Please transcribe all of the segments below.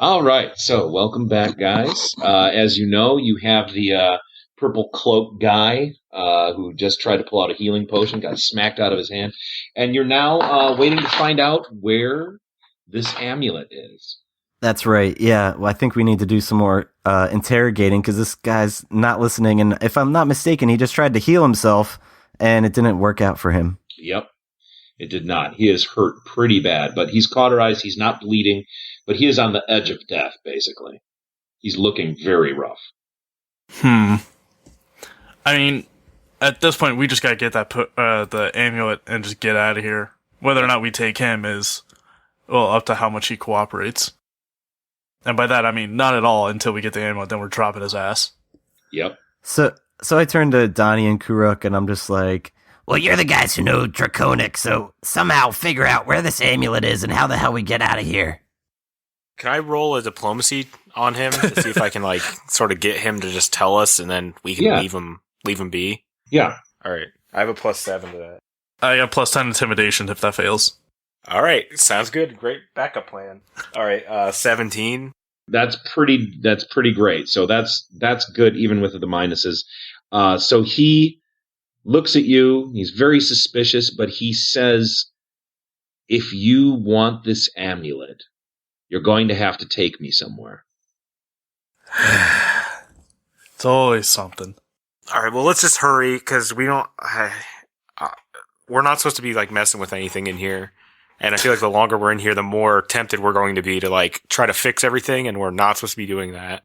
All right, so welcome back, guys. As you know, you have the purple cloak guy who just tried to pull out a healing potion, got smacked out of his hand, and you're now waiting to find out where this amulet is. That's right, yeah. Well, I think we need to do some more interrogating, because this guy's not listening, and if I'm not mistaken, he just tried to heal himself, and it didn't work out for him. Yep, it did not. He is hurt pretty bad, but he's cauterized, he's not bleeding, but he is on the edge of death, basically. He's looking very rough. I mean, at this point, we just gotta get that the amulet and just get out of here. Whether or not we take him is, well, up to how much he cooperates. And by that, I mean not at all until we get the amulet, then we're dropping his ass. Yep. So I turn to Donnie and Ku-Ruk, and I'm just like, well, you're the guys who know Draconic, so somehow figure out where this amulet is and how the hell we get out of here. Can I roll a diplomacy on him to see if I can, like, sort of get him to just tell us, and then we can leave him be? Yeah. All right. I have a +7 to that. I got +10 intimidation if that fails. All right. Sounds good. Great backup plan. All right. 17. That's pretty great. So that's good even with the minuses. So he looks at you. He's very suspicious, but he says, if you want this amulet, you're going to have to take me somewhere. It's always something. All right, well, let's just hurry, because we don't... we're not supposed to be, like, messing with anything in here. And I feel like the longer we're in here, the more tempted we're going to be to, like, try to fix everything, and we're not supposed to be doing that.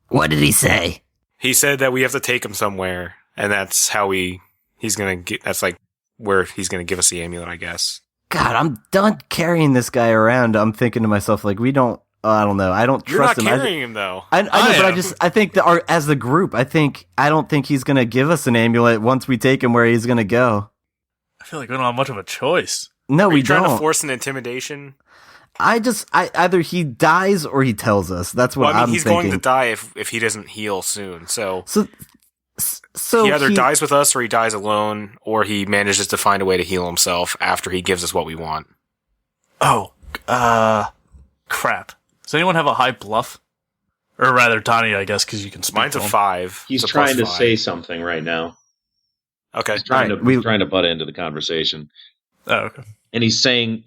What did he say? He said that we have to take him somewhere, and that's how he's gonna get... That's, like, where he's gonna give us the amulet, I guess. God, I'm done carrying this guy around. I'm thinking to myself, like, I don't know. I don't trust him. You're not carrying him, though. I know, but I think that as the group, I don't think he's going to give us an amulet once we take him where he's going to go. I feel like we don't have much of a choice. No, we don't. Trying to don't. force an intimidation? Either he dies or he tells us. That's what I'm thinking. He's going to die if he doesn't heal soon, So he either dies with us or he dies alone, or he manages to find a way to heal himself after he gives us what we want. Oh, crap. Does anyone have a high bluff? Or rather, Donnie, I guess, because you can speak. Mine's a 5. He's trying to say something right now. Okay. He's trying to butt into the conversation. Oh, okay. And he's saying,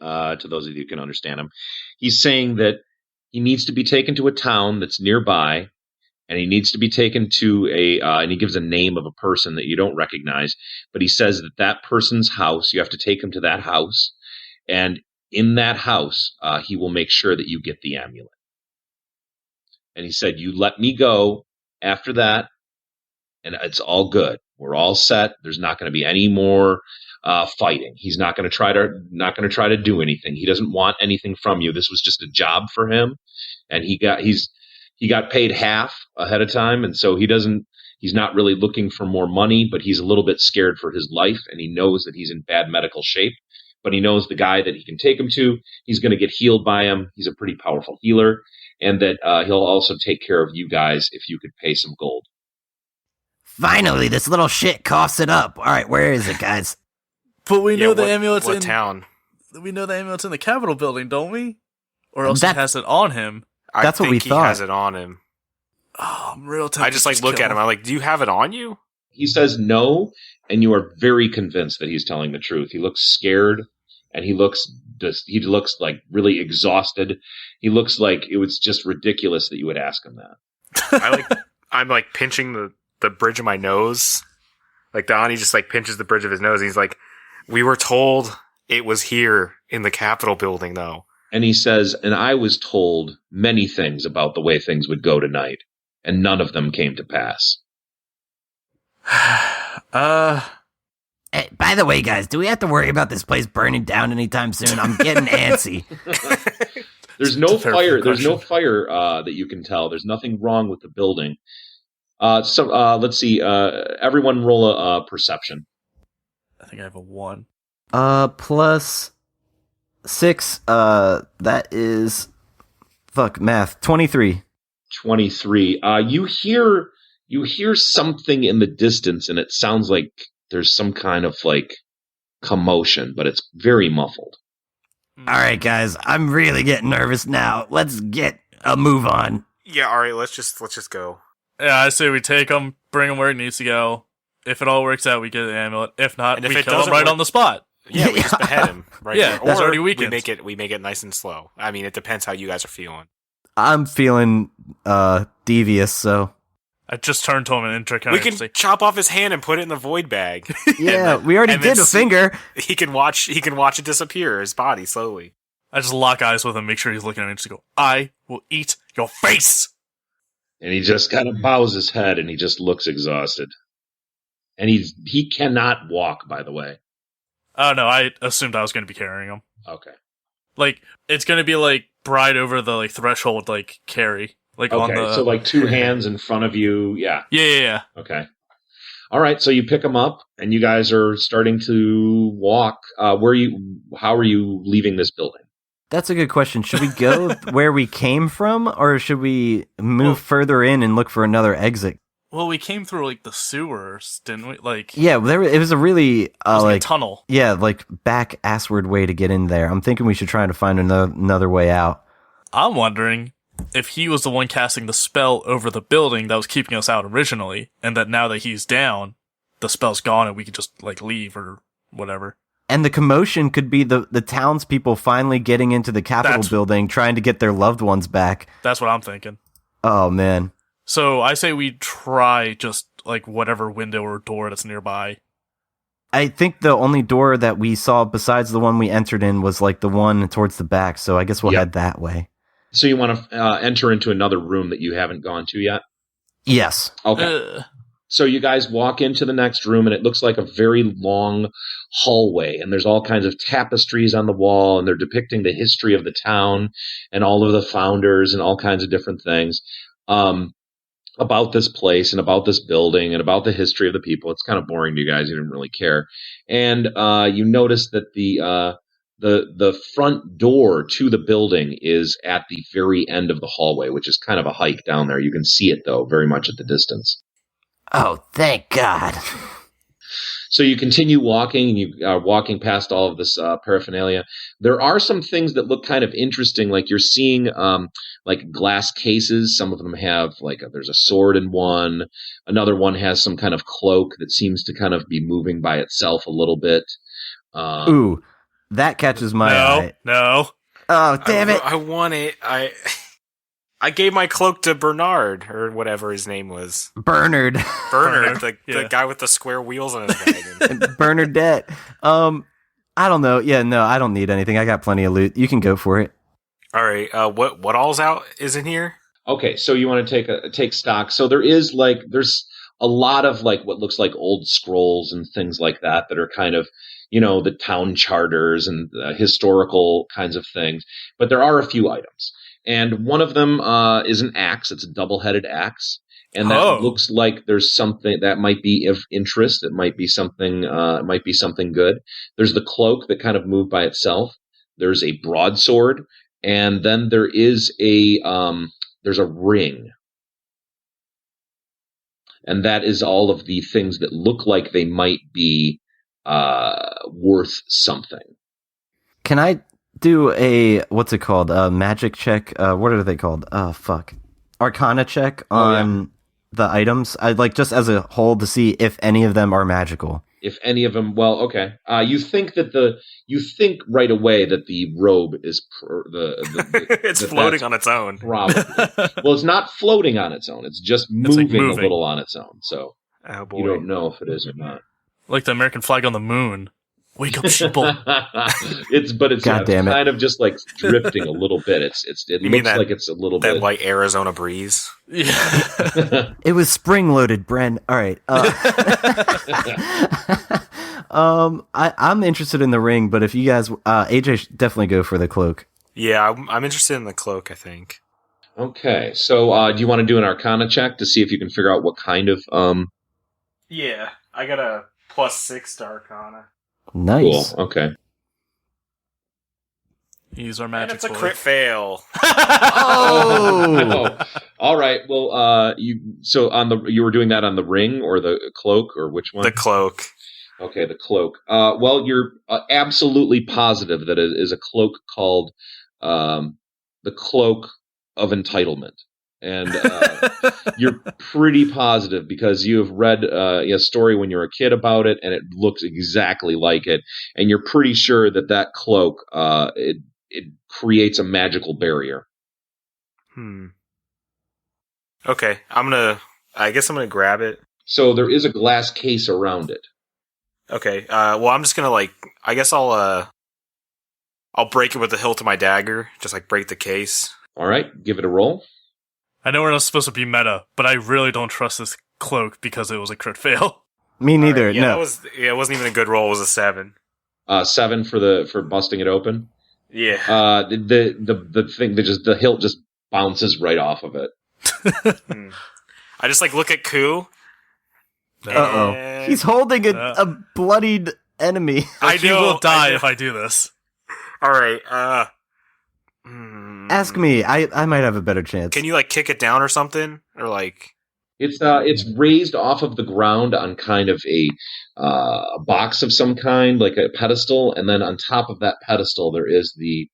to those of you who can understand him, he's saying that he needs to be taken to a town that's nearby, and he needs to be taken to and he gives a name of a person that you don't recognize, but he says that person's house, you have to take him to that house, and in that house, he will make sure that you get the amulet. And he said, you let me go after that, and it's all good. We're all set. There's not going to be any more fighting. He's not going to try to do anything. He doesn't want anything from you. This was just a job for him, and he got paid half ahead of time, and so he's not really looking for more money, but he's a little bit scared for his life, and he knows that he's in bad medical shape, but he knows the guy that he can take him to, he's going to get healed by him. He's a pretty powerful healer, and that he'll also take care of you guys if you could pay some gold. Finally, this little shit coughs it up. All right, where is it, guys? But we know the amulet's in town. We know the amulet's in the Capitol building, don't we? Or else he has it on him. That's what we thought. He has it on him. Oh, I'm real tempted. I just look at him. I'm like, do you have it on you? He says no, and you are very convinced that he's telling the truth. He looks scared, and he looks like really exhausted. He looks like it was just ridiculous that you would ask him that. I'm like pinching the bridge of my nose. Like Donnie just like pinches the bridge of his nose, and he's like, we were told it was here in the Capitol building, though. And he says, and I was told many things about the way things would go tonight, and none of them came to pass. Hey, by the way, guys, do we have to worry about this place burning down anytime soon? I'm getting antsy. There's no fire. There's no fire that you can tell. There's nothing wrong with the building. So let's see. Everyone roll a perception. I think I have a 1. +6. That is math. 23. 23. You hear something in the distance, and it sounds like there's some kind of like commotion, but it's very muffled. All right, guys, I'm really getting nervous now. Let's get a move on. Yeah, all right, let's just go. Yeah, I say we take him, bring him where it needs to go. If it all works out, we get the amulet. If not, And if we it kill him doesn't right work- on the spot. Yeah, we just behead him right Yeah, there. that's Or already we weekends. make it nice and slow. I mean, it depends how you guys are feeling. I'm feeling devious, so I just turned to him and We can say, chop off his hand and put it in the void bag. yeah, we already and then did a see- finger. He can watch it disappear, his body slowly. I just lock eyes with him, make sure he's looking at me, and just go, I will eat your face! And he just kind of bows his head and he just looks exhausted. And he cannot walk, by the way. Oh no, I assumed I was going to be carrying him. Okay. Like, it's going to be like Bride over the like threshold, like carry. Like on Okay, the. so like two hands in front of you. Yeah. Yeah. Okay. All right, so you pick them up and you guys are starting to walk. How are you leaving this building? That's a good question. Should we go where we came from, or should we move further in and look for another exit? Well, we came through like the sewers, didn't we? Like, Yeah, it was a really it was like like a tunnel. yeah, like back assward way to get in there. I'm thinking we should try to find another way out. I'm wondering if he was the one casting the spell over the building that was keeping us out originally, and that now that he's down, the spell's gone and we could just like leave or whatever. And the commotion could be the townspeople finally getting into the Capitol building, trying to get their loved ones back. That's what I'm thinking. Oh, man. So I say we try just like whatever window or door that's nearby. I think the only door that we saw besides the one we entered in was like the one towards the back, so I guess we'll head that way. So you want to enter into another room that you haven't gone to yet? Yes. Okay. So you guys walk into the next room, and it looks like a very long hallway, and there's all kinds of tapestries on the wall, and they're depicting the history of the town and all of the founders and all kinds of different things about this place and about this building and about the history of the people. It's kind of boring to you guys. You didn't really care. And you notice that the front door to the building is at the very end of the hallway, which is kind of a hike down there. You can see it, though, very much at the distance. Oh, thank God. So you continue walking, and you are walking past all of this paraphernalia. There are some things that look kind of interesting, like you're seeing like glass cases. Some of them have there's a sword in one. Another one has some kind of cloak that seems to kind of be moving by itself a little bit. Ooh, that catches my eye. No. Oh, damn it. I want it. I gave my cloak to Bernard, or whatever his name was. Bernard. Bernard, the guy with the square wheels on his wagon. Bernadette. I don't know. Yeah, no, I don't need anything. I got plenty of loot. You can go for it. All right, what all's out is in here? Okay, so you want to take stock. So there's a lot of what looks like old scrolls and things like that are kind of, the town charters and historical kinds of things. But there are a few items. And one of them is an axe. It's a double-headed axe. And that looks like there's something that might be of interest. It might be something good. There's the cloak that kind of moved by itself. There's a broadsword. And then there is there's a ring. And that is all of the things that look like they might be worth something. Can I do a, what's it called? A magic check? What are they called? Fuck. Arcana check on the items. I'd like just as a whole to see if any of them are magical. If any of them, well, okay. You think right away that the robe is it's floating on its own. Probably. Well, it's not floating on its own. It's just moving a little on its own. So you don't know if it is or not. Like the American flag on the moon. Wake up, sheeple. It's kind of just like drifting a little bit. It looks like it's a little bit that like Arizona breeze. Yeah. It was spring loaded, Bren. All right. I'm interested in the ring, but if you guys, AJ should definitely go for the cloak. Yeah, I'm interested in the cloak, I think. Okay, so do you want to do an Arcana check to see if you can figure out what kind of? Yeah, I got a +6 to Arcana. Nice. Cool. Okay. Use our magic. And it's a boy. crit fail. Oh. All right. Well, you were doing that on the ring or the cloak or which one? The cloak. Okay, the cloak. Well, you're absolutely positive that it is a cloak called the Cloak of Entitlement. And you're pretty positive because you have read a story when you were a kid about it, and it looks exactly like it. And you're pretty sure that cloak it creates a magical barrier. Okay, I guess I'm gonna grab it. So there is a glass case around it. Okay, well, I'm just gonna I guess I'll break it with the hilt of my dagger, just break the case. All right, give it a roll. I know we're not supposed to be meta, but I really don't trust this cloak because it was a crit fail. Me neither. Right, no, it wasn't even a good roll. It was a 7. 7 for busting it open. Yeah. The thing the hilt just bounces right off of it. I just look at Ku. Uh-oh. He's holding a bloodied enemy. He will die if I do this. All right. Ask me. I might have a better chance. Can you kick it down or something, or It's raised off of the ground on kind of a box of some kind, like a pedestal, and then on top of that pedestal there is the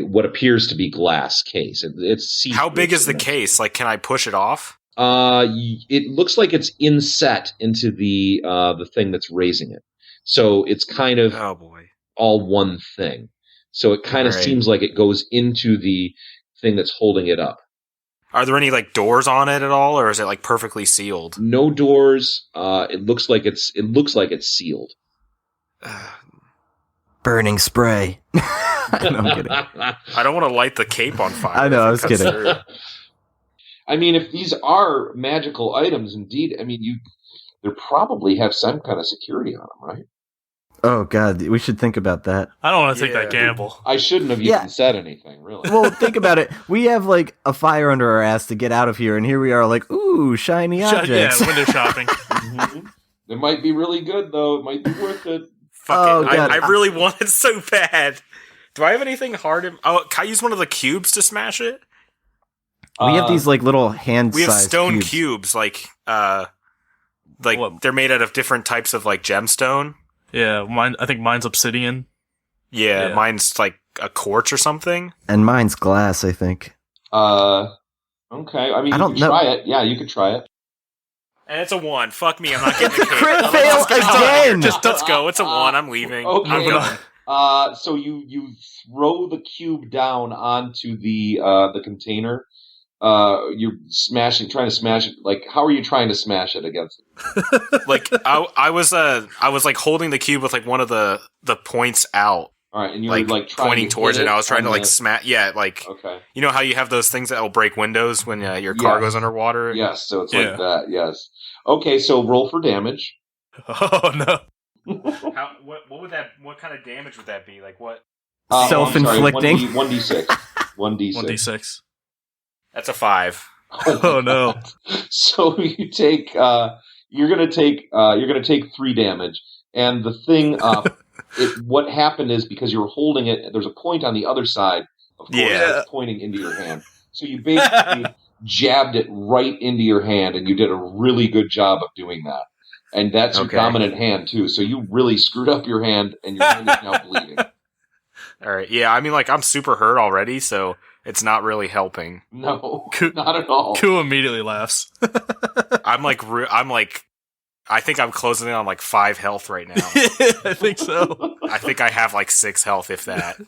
what appears to be glass case. It's how big is the case? Can I push it off? It looks like it's inset into the thing that's raising it, so it's kind of all one thing. So it kind of seems like it goes into the thing that's holding it up. Are there any doors on it at all, or is it perfectly sealed? No doors. It looks like it's sealed. Burning spray. No, I'm kidding. I don't want to light the cape on fire. I know, I was kidding. I mean, if these are magical items, indeed, I mean, they probably have some kind of security on them, right? Oh, God, we should think about that. I don't want to take that gamble. I shouldn't have even said anything, really. Well, think about it. We have, a fire under our ass to get out of here, and here we are ooh, shiny objects. Yeah, window shopping. Mm-hmm. It might be really good, though. It might be worth it. Fuck it. I really want it so bad. Do I have anything hard? Can I use one of the cubes to smash it? We have these, little hand-sized We have stone cubes. They're made out of different types of, gemstone. Yeah, I think mine's obsidian. Yeah, mine's a quartz or something. And mine's glass, I think. Okay. I mean, you can try it. Yeah, you could try it. And it's a 1. Fuck me, I'm not getting the cake. Crit fail again! Let's go. It's a 1. I'm leaving. Okay. I'm going. So you throw the cube down onto the container. You're trying to smash it. How are you trying to smash it against it? I was holding the cube with one of the points out. All right, and you were trying pointing to towards it. And I was trying to the... smash. Yeah, okay. You know how you have those things that will break windows when your car goes underwater. Yes, so it's like that. Yes. Okay, so roll for damage. Oh no. What kind of damage would that be? What? Self-inflicting. 1d6. 1d6. That's a 5. Oh no. So you take you're gonna take 3 damage, and the thing what happened is because you were holding it, there's a point on the other side, of course, that's pointing into your hand. So you basically jabbed it right into your hand, and you did a really good job of doing that. And that's your dominant hand too. So you really screwed up your hand, and your hand is now bleeding. All right. Yeah, I mean, I'm super hurt already, so it's not really helping. No, not at all. Ku immediately laughs. I think I'm closing in on 5 health right now. I think so. I think I have 6 health, if that.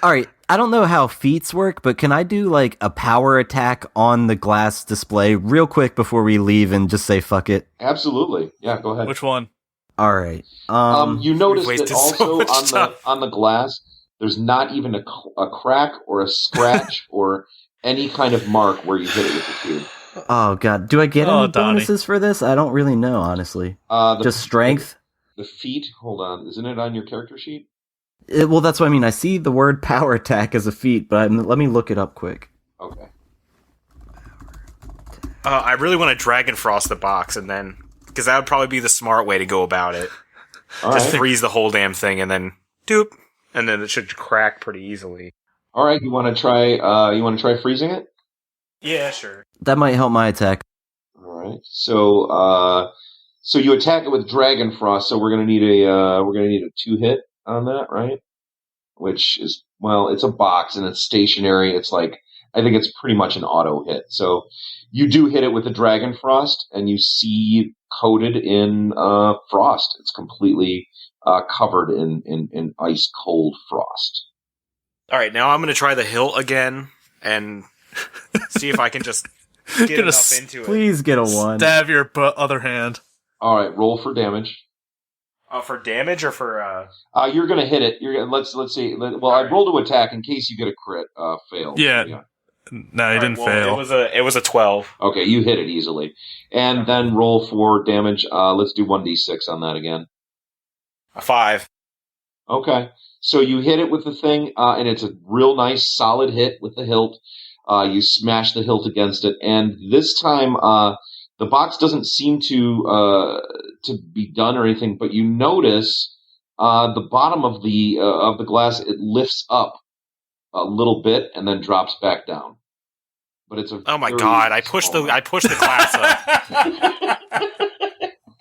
All right, I don't know how feats work, but can I do a power attack on the glass display real quick before we leave and just say fuck it? Absolutely. Yeah, go ahead. Which one? All right. You notice that so also on the glass, there's not even a crack or a scratch or any kind of mark where you hit it with the cube. Oh, God. Do I get any bonuses for this? I don't really know, honestly. Just strength? The feat? Hold on. Isn't it on your character sheet? Well, that's what I mean. I see the word power attack as a feat, but let me look it up quick. Okay. I really want to Dragon Frost the box, and then... Because that would probably be the smart way to go about it. Just freeze the whole damn thing, and then... Doop! And then it should crack pretty easily. All right, you want to try freezing it? Yeah, sure. That might help my attack. All right. So So you attack it with Dragon Frost. So we're gonna need a 2-hit on that, right? Which is, well, it's a box and it's stationary. It's like, I think it's pretty much an auto hit. So you do hit it with the Dragon Frost, and you see coated in frost. It's completely covered in ice cold frost. All right, now I'm going to try the hilt again and see if I can just get enough into it. Please get a 1. Stab your other hand. All right, roll for damage. For damage or for? You're gonna hit it. Let's see. Well, I rolled to attack in case you get a crit fail. Yeah. No, he didn't fail. It was a 12. Okay, you hit it easily, and then roll for damage. Let's do 1d6 on that again. A 5. Okay, so you hit it with the thing, and it's a real nice solid hit with the hilt. You smash the hilt against it, and this time the box doesn't seem to be done or anything, but you notice the bottom of the glass, it lifts up a little bit and then drops back down. But it's oh my god! I pushed the glass up.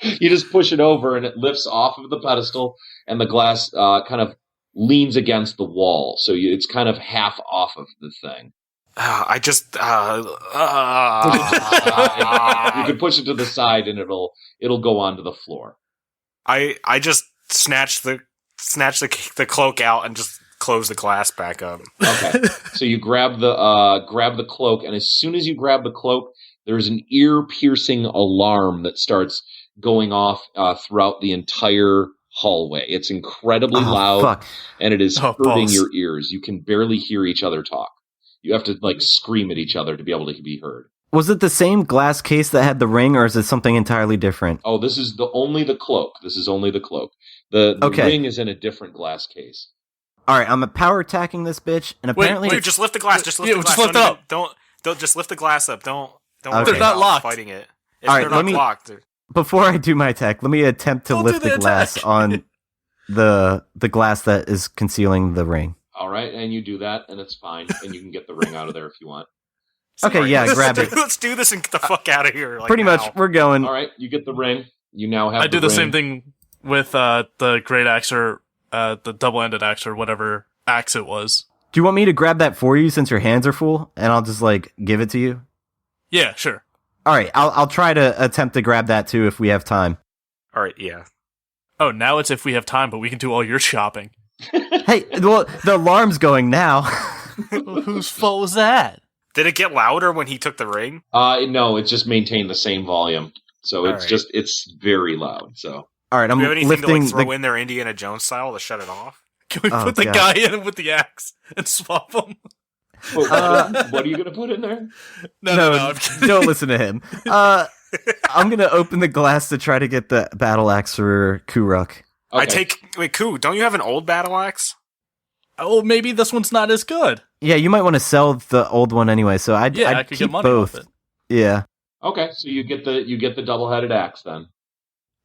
You just push it over and it lifts off of the pedestal, and the glass kind of leans against the wall, so it's kind of half off of the thing. I just you can push it to the side and it'll go onto the floor. I just snatch the cloak out and just close the glass back up. Okay, so you grab the cloak, and as soon as you grab the cloak, there's an ear-piercing alarm that starts going off throughout the entire hallway. It's incredibly loud, and it is hurting your ears. You can barely hear each other talk. You have to scream at each other to be able to be heard. Was it the same glass case that had the ring, or is it something entirely different? Oh, this is only the cloak. This is only the cloak. The ring is in a different glass case. All right, I'm power attacking this bitch, and apparently, wait, just lift the glass. Just lift the glass. Just lift it up. Don't just lift the glass up. Don't. Okay. They're not locked. Fighting it. All right, they're not locked. Before I do my attack, let me attempt to lift the glass on the glass that is concealing the ring. All right, and you do that, and it's fine, and you can get the ring out of there if you want. Okay, yeah, grab it. Let's do this and get the fuck out of here. Pretty much, we're going. All right, you get the ring. You now have. I do the ring. same thing with the great axe or the double-ended axe or whatever axe it was. Do you want me to grab that for you since your hands are full, and I'll just give it to you? Yeah, sure. All right, I'll try to attempt to grab that too if we have time. All right, yeah. Oh, now it's if we have time, but we can do all your shopping. Hey, well, the alarm's going now. Whose fault was that? Did it get louder when he took the ring? No, it just maintained the same volume. So it's very loud. So all right, I'm do you have anything lifting to throw in there Indiana Jones style to shut it off? Can we put the guy in with the axe and swap him? what are you going to put in there? No. Don't listen to him. I'm going to open the glass to try to get the battle axe for Ku-Ruk. Okay. Ku, don't you have an old battle axe? Oh, maybe this one's not as good. Yeah, you might want to sell the old one anyway, so I'd I could keep get money both. off it. Yeah. Okay, so you get the double-headed axe then.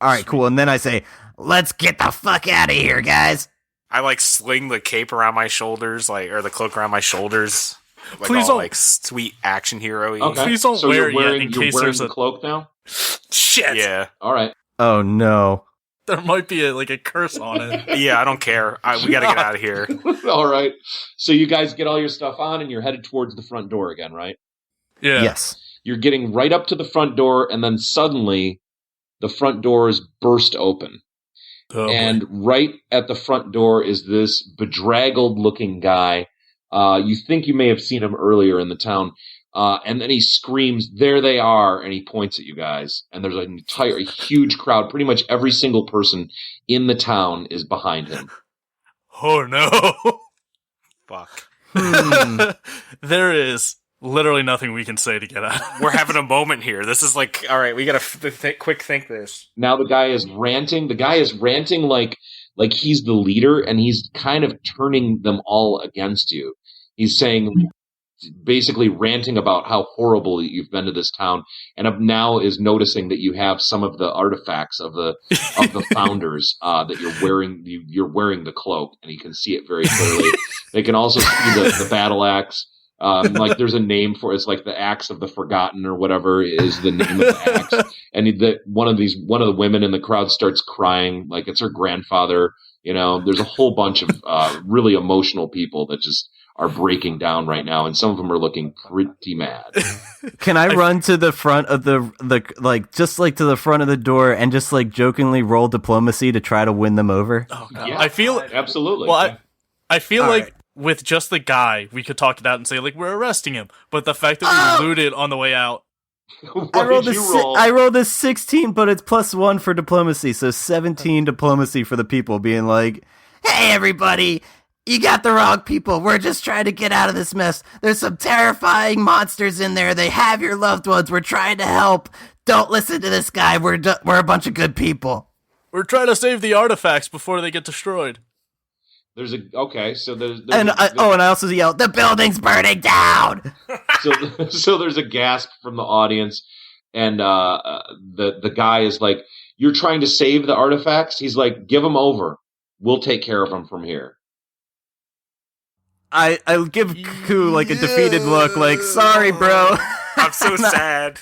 All right, cool. And then I say, Let's get the fuck out of here, guys. I sling the cape around my shoulders, or the cloak around my shoulders. Please all, don't. Sweet action hero-y. Okay. Please don't so wear you're wearing, it yet in you're case wearing there's the cloak now? Shit. Yeah. All right. oh no. There might be a curse on it. Yeah, I don't care. We gotta get out of here. All right. So you guys get all your stuff on, and you're headed towards the front door again, right? Yeah. Yes. You're getting right up to the front door, and then suddenly the front doors burst open. Oh, and right at the front door is this bedraggled-looking guy. You think you may have seen him earlier in the town. And then he screams, "There they are!" And he points at you guys. And there's a huge crowd. Pretty much every single person in the town is behind him. Oh no. Fuck. There is literally nothing we can say to get out. We're having a moment here. This is all right, we gotta quick think this. Now the guy is ranting. The guy is ranting like he's the leader, and he's kind of turning them all against you. He's saying, basically ranting about how horrible you've been to this town, and now is noticing that you have some of the artifacts of the founders that you're wearing. You're wearing the cloak, and he can see it very clearly. They can also see the battle axe. Like there's a name for it. It's like the Axe of the Forgotten or whatever is the name of the axe. And one of the women in the crowd starts crying like it's her grandfather. There's a whole bunch of really emotional people that just are breaking down right now, and some of them are looking pretty mad. Can I run to the front of the to the front of the door and just like jokingly roll diplomacy to try to win them over? Oh, God. Yeah, I feel absolutely. Well, I feel All like right. with just the guy, we could talk it out and say like we're arresting him. But the fact that we looted on the way out, What I rolled did you roll? I rolled a 16, but it's +1 for diplomacy, so 17 diplomacy for the people being like, Hey, everybody! You got the wrong people. We're just trying to get out of this mess. There's some terrifying monsters in there. They have your loved ones. We're trying to help. Don't listen to this guy. We're a bunch of good people. we're trying to save the artifacts before they get destroyed. There's a so there's and I also yelled, The building's burning down. so there's a gasp from the audience, and the guy is like, "You're trying to save the artifacts?" He's like, "Give them over. We'll take care of them from here." I give Ku like a defeated look, like, sorry, bro. I'm so sad.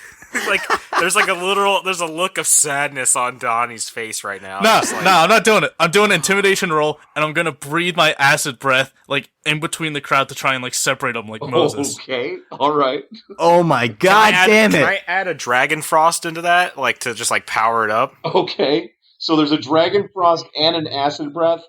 Like there's a look of sadness on Donnie's face right now. No, It's like, I'm not doing it. I'm doing an intimidation roll, and I'm gonna breathe my acid breath like in between the crowd to try and like separate them like Moses. Okay, all right. Oh my god, damn Can it. I add a dragon frost into that, like to just like power it up? Okay, so there's a dragon frost and an acid breath,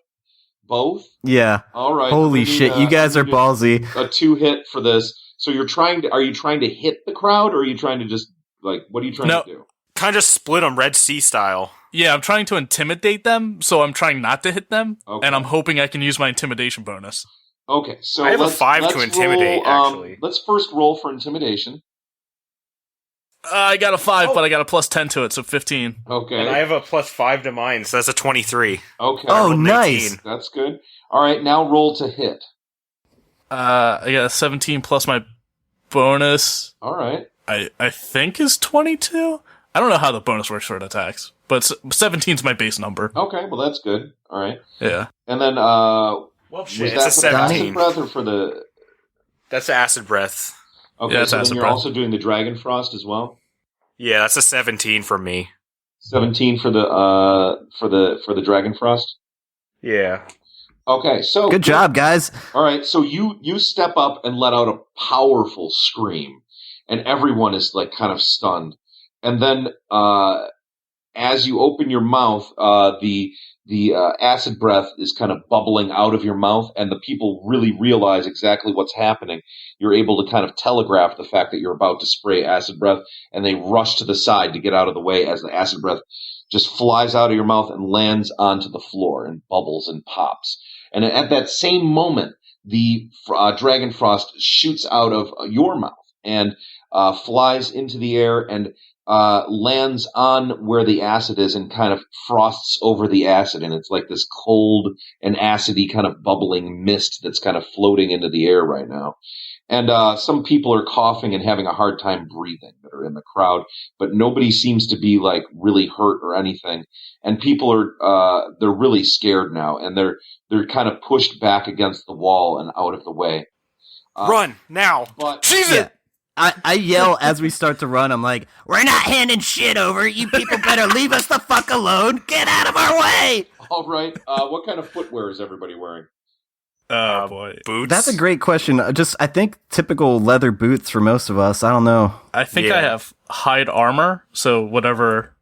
both. Yeah. All right. Holy We need, shit, you guys we are need ballsy. A 2-hit for this. So are you trying to hit the crowd, or are you trying to just like what are you trying to do? Kind of split them Red Sea style. Yeah, I'm trying to intimidate them, so I'm trying not to hit them, Okay. and I'm hoping I can use my intimidation bonus. Okay, so I have a let's, 5 to let's intimidate, roll, actually. Let's first roll for intimidation. I got a 5, but I got a +10 to it, so 15. Okay. And I have a +5 to mine, so that's a 23. Okay. Oh, rolled nice. 18. That's good. All right, now roll to hit. I got a 17 plus my bonus. All right. I think is 22. I don't know how the bonus works for attacks, but 17's my base number. Okay, well that's good. All right. Yeah. And then Well, was shit, that it's a for the acid 17. breath or for the That's acid breath. Okay, Yeah, it's so then acid you're breath. also doing the dragon frost as well? Yeah, that's a 17 from me. 17 for the dragon frost? Yeah. Okay, so Good job, guys. All right, so you step up and let out a powerful scream, and everyone is like kind of stunned. And then, as you open your mouth, the acid breath is kind of bubbling out of your mouth, and the people really realize exactly what's happening. You're able to kind of telegraph the fact that you're about to spray acid breath, and they rush to the side to get out of the way as the acid breath just flies out of your mouth and lands onto the floor and bubbles and pops. And at that same moment, the dragon frost shoots out of your mouth and flies into the air and lands on where the acid is and kind of frosts over the acid. And it's like this cold and acidy kind of bubbling mist that's kind of floating into the air right now. And some people are coughing and having a hard time breathing that are in the crowd, but nobody seems to be like really hurt or anything. And people are they're really scared now, and they're kind of pushed back against the wall and out of the way. Run now! But Jesus! I yell as we start to run. I'm like, We're not handing shit over. You people better leave us the fuck alone. Get out of our way. all right, what kind of footwear is everybody wearing? Oh boy. Boots? that's a great question. I think typical leather boots for most of us. I don't know. I think I have hide armor, so whatever,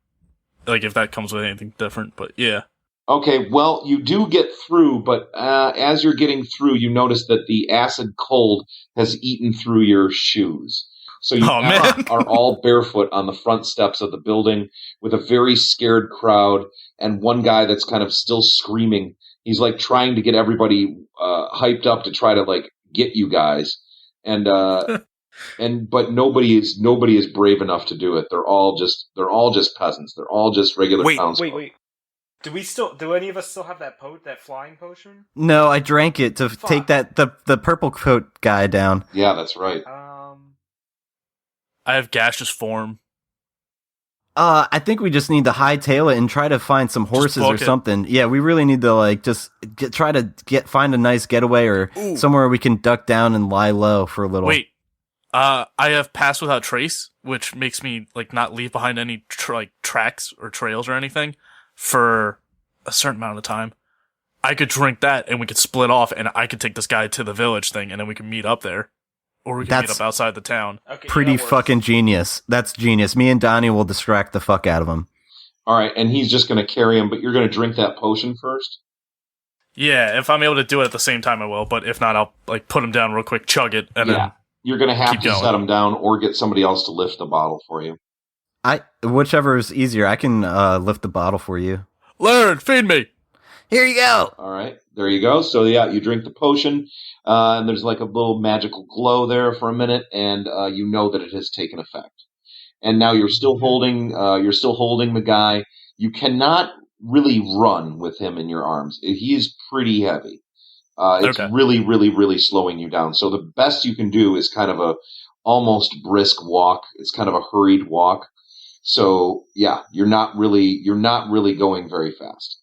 like if that comes with anything different, but yeah. Okay, well, you do get through, but as you're getting through, you notice that the acid cold has eaten through your shoes. So you man. are all barefoot on the front steps of the building with a very scared crowd and one guy that's kind of still screaming. He's like trying to get everybody hyped up to try to like get you guys. And but nobody is brave enough to do it. They're all just peasants. They're all just regular townsfolk. Wait. Do any of us still have that flying potion? No, I drank it to take the purple coat guy down. Yeah, that's right. I have gaseous form. I think we just need to hightail it and try to find some horses or something. Yeah, we really need to like just try to find a nice getaway or somewhere we can duck down and lie low for a little. Wait, I have Pass Without Trace, which makes me like not leave behind any tracks or trails or anything for a certain amount of time. I could drink that and we could split off, and I could take this guy to the village thing, and then we can meet up there. Or we can meet up outside the town. Okay, pretty fucking genius. That's genius. Me and Donnie will distract the fuck out of him. All right, and he's just going to carry him, but you're going to drink that potion first? Yeah, if I'm able to do it at the same time, I will. But if not, I'll like put him down real quick, chug it, and then you're going to have to set him down or get somebody else to lift the bottle for you. Whichever is easier. I can lift the bottle for you. Laryn, feed me. Here you go. All right, there you go. So you drink the potion, and there's like a little magical glow there for a minute, and you know that it has taken effect. And now you're still holding the guy. You cannot really run with him in your arms. He is pretty heavy. It's really, really, really slowing you down. So the best you can do is kind of a almost brisk walk. It's kind of a hurried walk. So yeah, you're not really going very fast.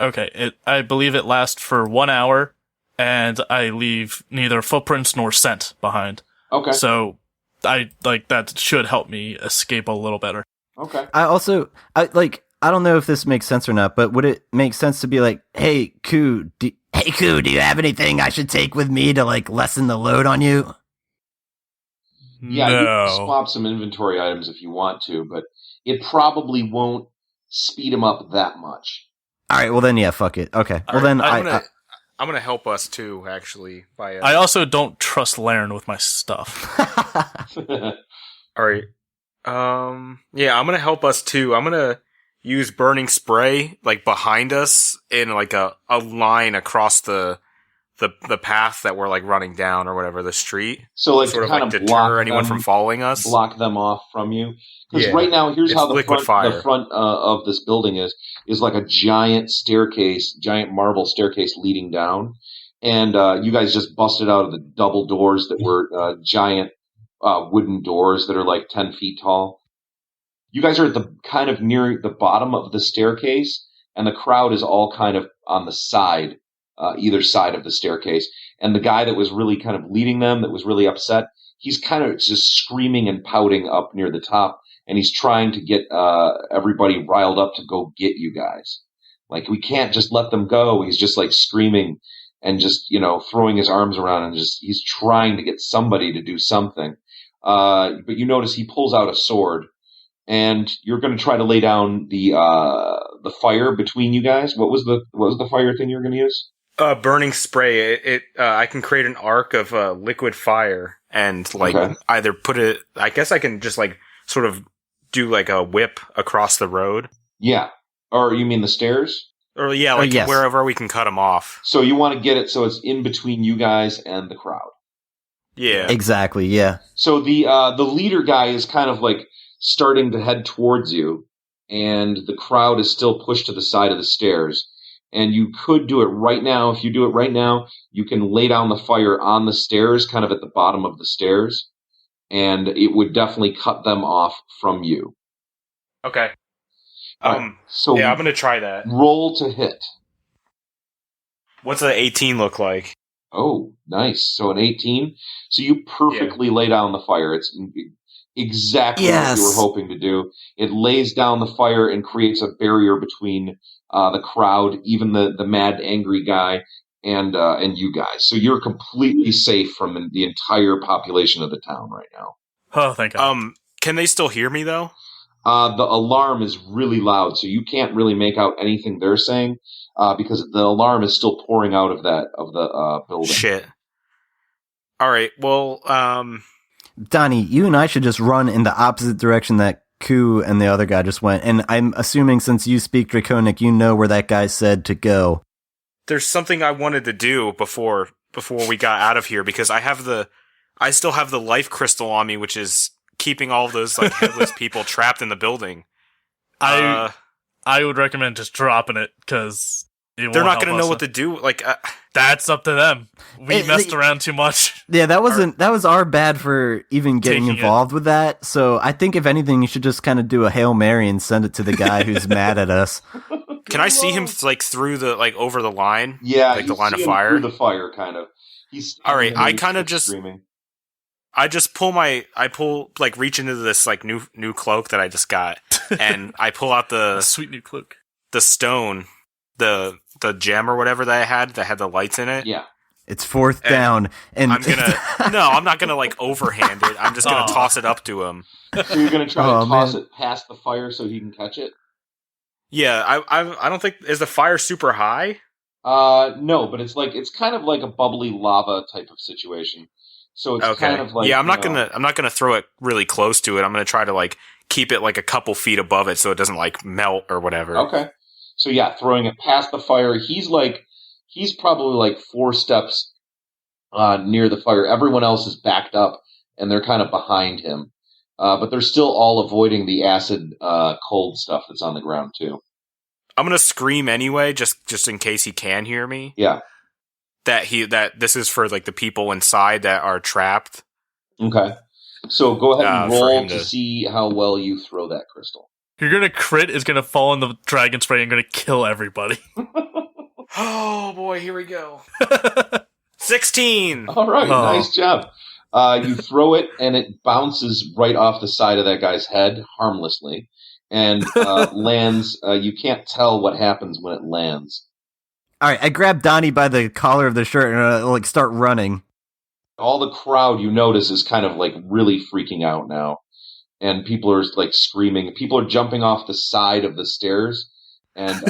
Okay, I believe it lasts for 1 hour, and I leave neither footprints nor scent behind. Okay. So that should help me escape a little better. Okay. I don't know if this makes sense or not, but would it make sense to be like, hey, Ku, do you have anything I should take with me to like lessen the load on you? Yeah, you can swap some inventory items if you want to, but it probably won't speed him up that much. All right, well then, yeah, fuck it. Okay, well then I'm gonna help us too, actually. I also don't trust Laryn with my stuff. All right. Yeah, I'm gonna help us too. I'm gonna use burning spray like behind us in like a line across the path that we're like running down or whatever, the street. So like sort to kind of like deter anyone from following us, block them off from you. Because right now, here's how the front of this building is like a giant staircase, giant marble staircase leading down. And you guys just busted out of the double doors that were giant wooden doors that are like 10 feet tall. You guys are at the kind of near the bottom of the staircase, and the crowd is all kind of on the side, either side of the staircase. And the guy that was really kind of leading them, that was really upset, he's kind of just screaming and pouting up near the top. And he's trying to get everybody riled up to go get you guys. Like, we can't just let them go. He's just like screaming and just, throwing his arms around and he's trying to get somebody to do something. But you notice he pulls out a sword, and you're going to try to lay down the fire between you guys. What was the fire thing you were going to use? Burning spray. I can create an arc of liquid fire and either put it. I guess I can just like sort of do like a whip across the road. Yeah. Or you mean the stairs? Or yes. Wherever we can cut them off. So you want to get it so it's in between you guys and the crowd. Yeah. Exactly, yeah. So the leader guy is kind of like starting to head towards you, and the crowd is still pushed to the side of the stairs. And you could do it right now. If you do it right now, you can lay down the fire on the stairs, kind of at the bottom of the stairs. And it would definitely cut them off from you. Okay. So I'm going to try that. Roll to hit. What's an 18 look like? Oh, nice. So an 18. So you perfectly lay down the fire. It's exactly what you were hoping to do. It lays down the fire and creates a barrier between the crowd, even the mad, angry guy, and you guys. So you're completely safe from the entire population of the town right now. Oh, thank God. Can they still hear me though? The alarm is really loud, so you can't really make out anything they're saying because the alarm is still pouring out of the building. Shit. All right. Well, Donnie, you and I should just run in the opposite direction that Ku and the other guy just went. And I'm assuming since you speak Draconic, you know where that guy said to go. There's something I wanted to do before we got out of here, because I still have the life crystal on me, which is keeping all of those like headless people trapped in the building. I would recommend just dropping it, because They're not going to know what to do. Like, that's up to them. We messed around too much. Yeah, that was our bad for even getting involved with that. So I think if anything, you should just kind of do a Hail Mary and send it to the guy who's mad at us. Can I see him like through the over the line? Yeah, like the line of fire. Through the fire, kind of. He's all right. I kind of just screaming. I reach into this like new cloak that I just got, and I pull out the sweet new cloak, the stone, the gem or whatever that I had that had the lights in it. Yeah, it's fourth down, and I'm not gonna like overhand it. I'm just gonna toss it up to him. So you're gonna try to toss it past the fire so he can catch it. Yeah, I don't think is the fire super high. No, but it's kind of like a bubbly lava type of situation. So it's kind of like I'm not gonna throw it really close to it. I'm gonna try to like keep it like a couple feet above it so it doesn't like melt or whatever. Okay. So yeah, throwing it past the fire. He's probably like 4 steps near the fire. Everyone else is backed up and they're kind of behind him. But they're still all avoiding the acid cold stuff that's on the ground too. I'm gonna scream anyway, just in case he can hear me. Yeah. That this is for like the people inside that are trapped. Okay. So go ahead and roll to see how well you throw that crystal. You're gonna crit is gonna fall in the dragon spray and gonna kill everybody. Oh boy, here we go. 16. All right, nice job. You throw it and it bounces right off the side of that guy's head harmlessly and lands. You can't tell what happens when it lands. All right, I grab Donnie by the collar of the shirt and start running. All the crowd, you notice, is kind of like really freaking out now, and people are like screaming. People are jumping off the side of the stairs and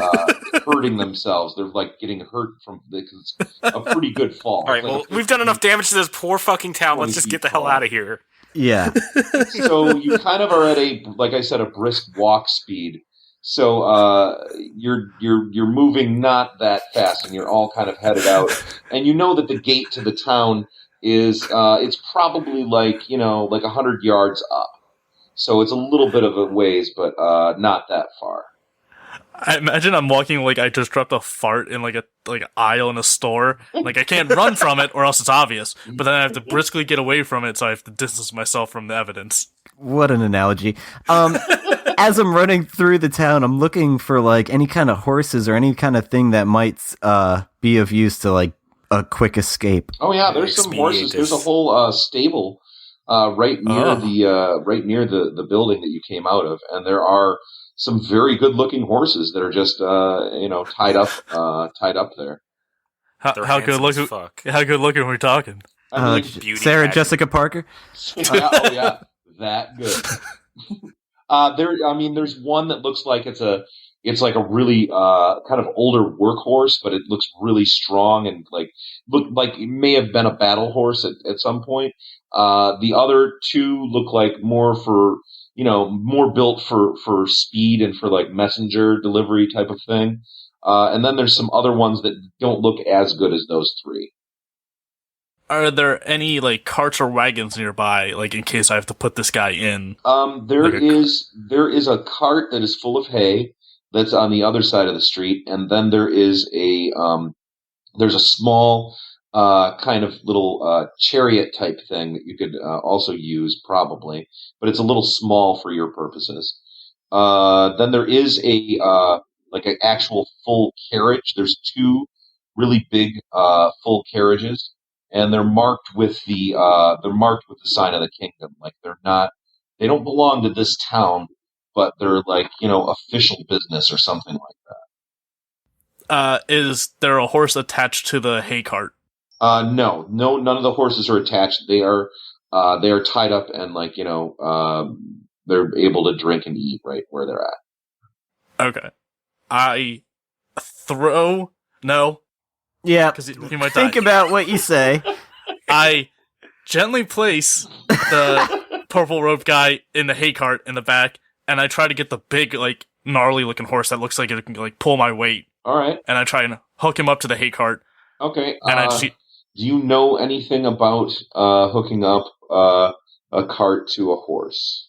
hurting themselves. They're like getting hurt because it's a pretty good fall. All right, well, we've done enough damage to this poor fucking town. Let's just get the hell out of here. Yeah. So you kind of are at like I said, a brisk walk speed. So you're moving not that fast, and you're all kind of headed out. And you know that the gate to the town is it's probably like 100 yards up. So it's a little bit of a ways, but not that far. I imagine I'm walking like I just dropped a fart in like an aisle in a store. Like I can't run from it, or else it's obvious. But then I have to briskly get away from it, so I have to distance myself from the evidence. What an analogy. As I'm running through the town, I'm looking for like any kind of horses or any kind of thing that might be of use to like a quick escape. Oh yeah, there's some horses. There's a whole stable right near the building that you came out of, and there are some very good looking horses that are just tied up there. How good looking? How good looking are we talking? Sarah Jessica Parker. Oh yeah, that good. There's one that looks like it's like a really kind of older workhorse, but it looks really strong and looked like it may have been a battle horse at some point. The other 2 look like more built for speed and for like messenger delivery type of thing. And then there's some other ones that don't look as good as those 3. Are there any like carts or wagons nearby, like in case I have to put this guy in? There is a cart that is full of hay that's on the other side of the street, and then there is there's a small kind of little chariot type thing that you could also use probably, but it's a little small for your purposes. Then there is like an actual full carriage. There's 2 really big full carriages. And they're marked with the sign of the kingdom. Like they don't belong to this town, but they're like official business or something like that. Is there a horse attached to the hay cart? No, none of the horses are attached. They are tied up and they're able to drink and eat right where they're at. Okay, I throw no. Yeah, because he might think die. about what you say. I gently place the purple robe guy in the hay cart in the back, and I try to get the big, like, gnarly looking horse that looks like it can like pull my weight. All right, and I try and hook him up to the hay cart. Okay, and do you know anything about hooking up a cart to a horse?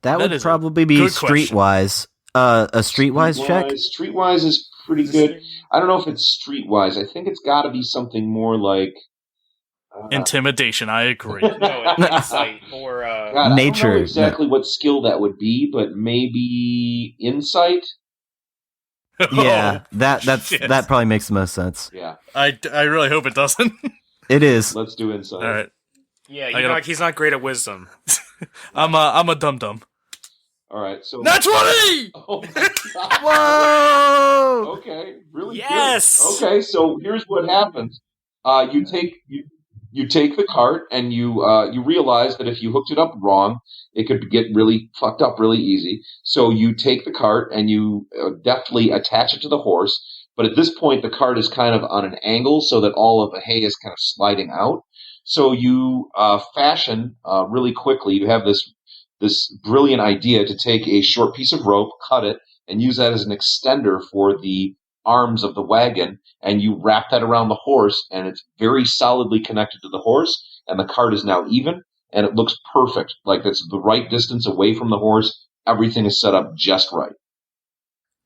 That would probably be streetwise. A streetwise check. Streetwise is pretty good. I don't know if it's streetwise. I think it's got to be something more like intimidation. I agree. No, insight or God, nature. I don't know exactly what skill that would be, but maybe insight. Yeah, Oh, shit. that probably makes the most sense. Yeah, I really hope it doesn't. It is. let's do insight. All right. Yeah, he's not great at wisdom. I'm a dum dum. All right, so That's 20! Oh my God. Whoa! Okay, really Yes! good. Okay, so here's what happens. You take the cart and you realize that if you hooked it up wrong, it could get really fucked up really easy. So you take the cart and you deftly attach it to the horse. But at this point, the cart is kind of on an angle so that all of the hay is kind of sliding out. So you fashion really quickly. You have this brilliant idea to take a short piece of rope, cut it, and use that as an extender for the arms of the wagon, and you wrap that around the horse, and it's very solidly connected to the horse, and the cart is now even, and it looks perfect. Like it's the right distance away from the horse. Everything is set up just right.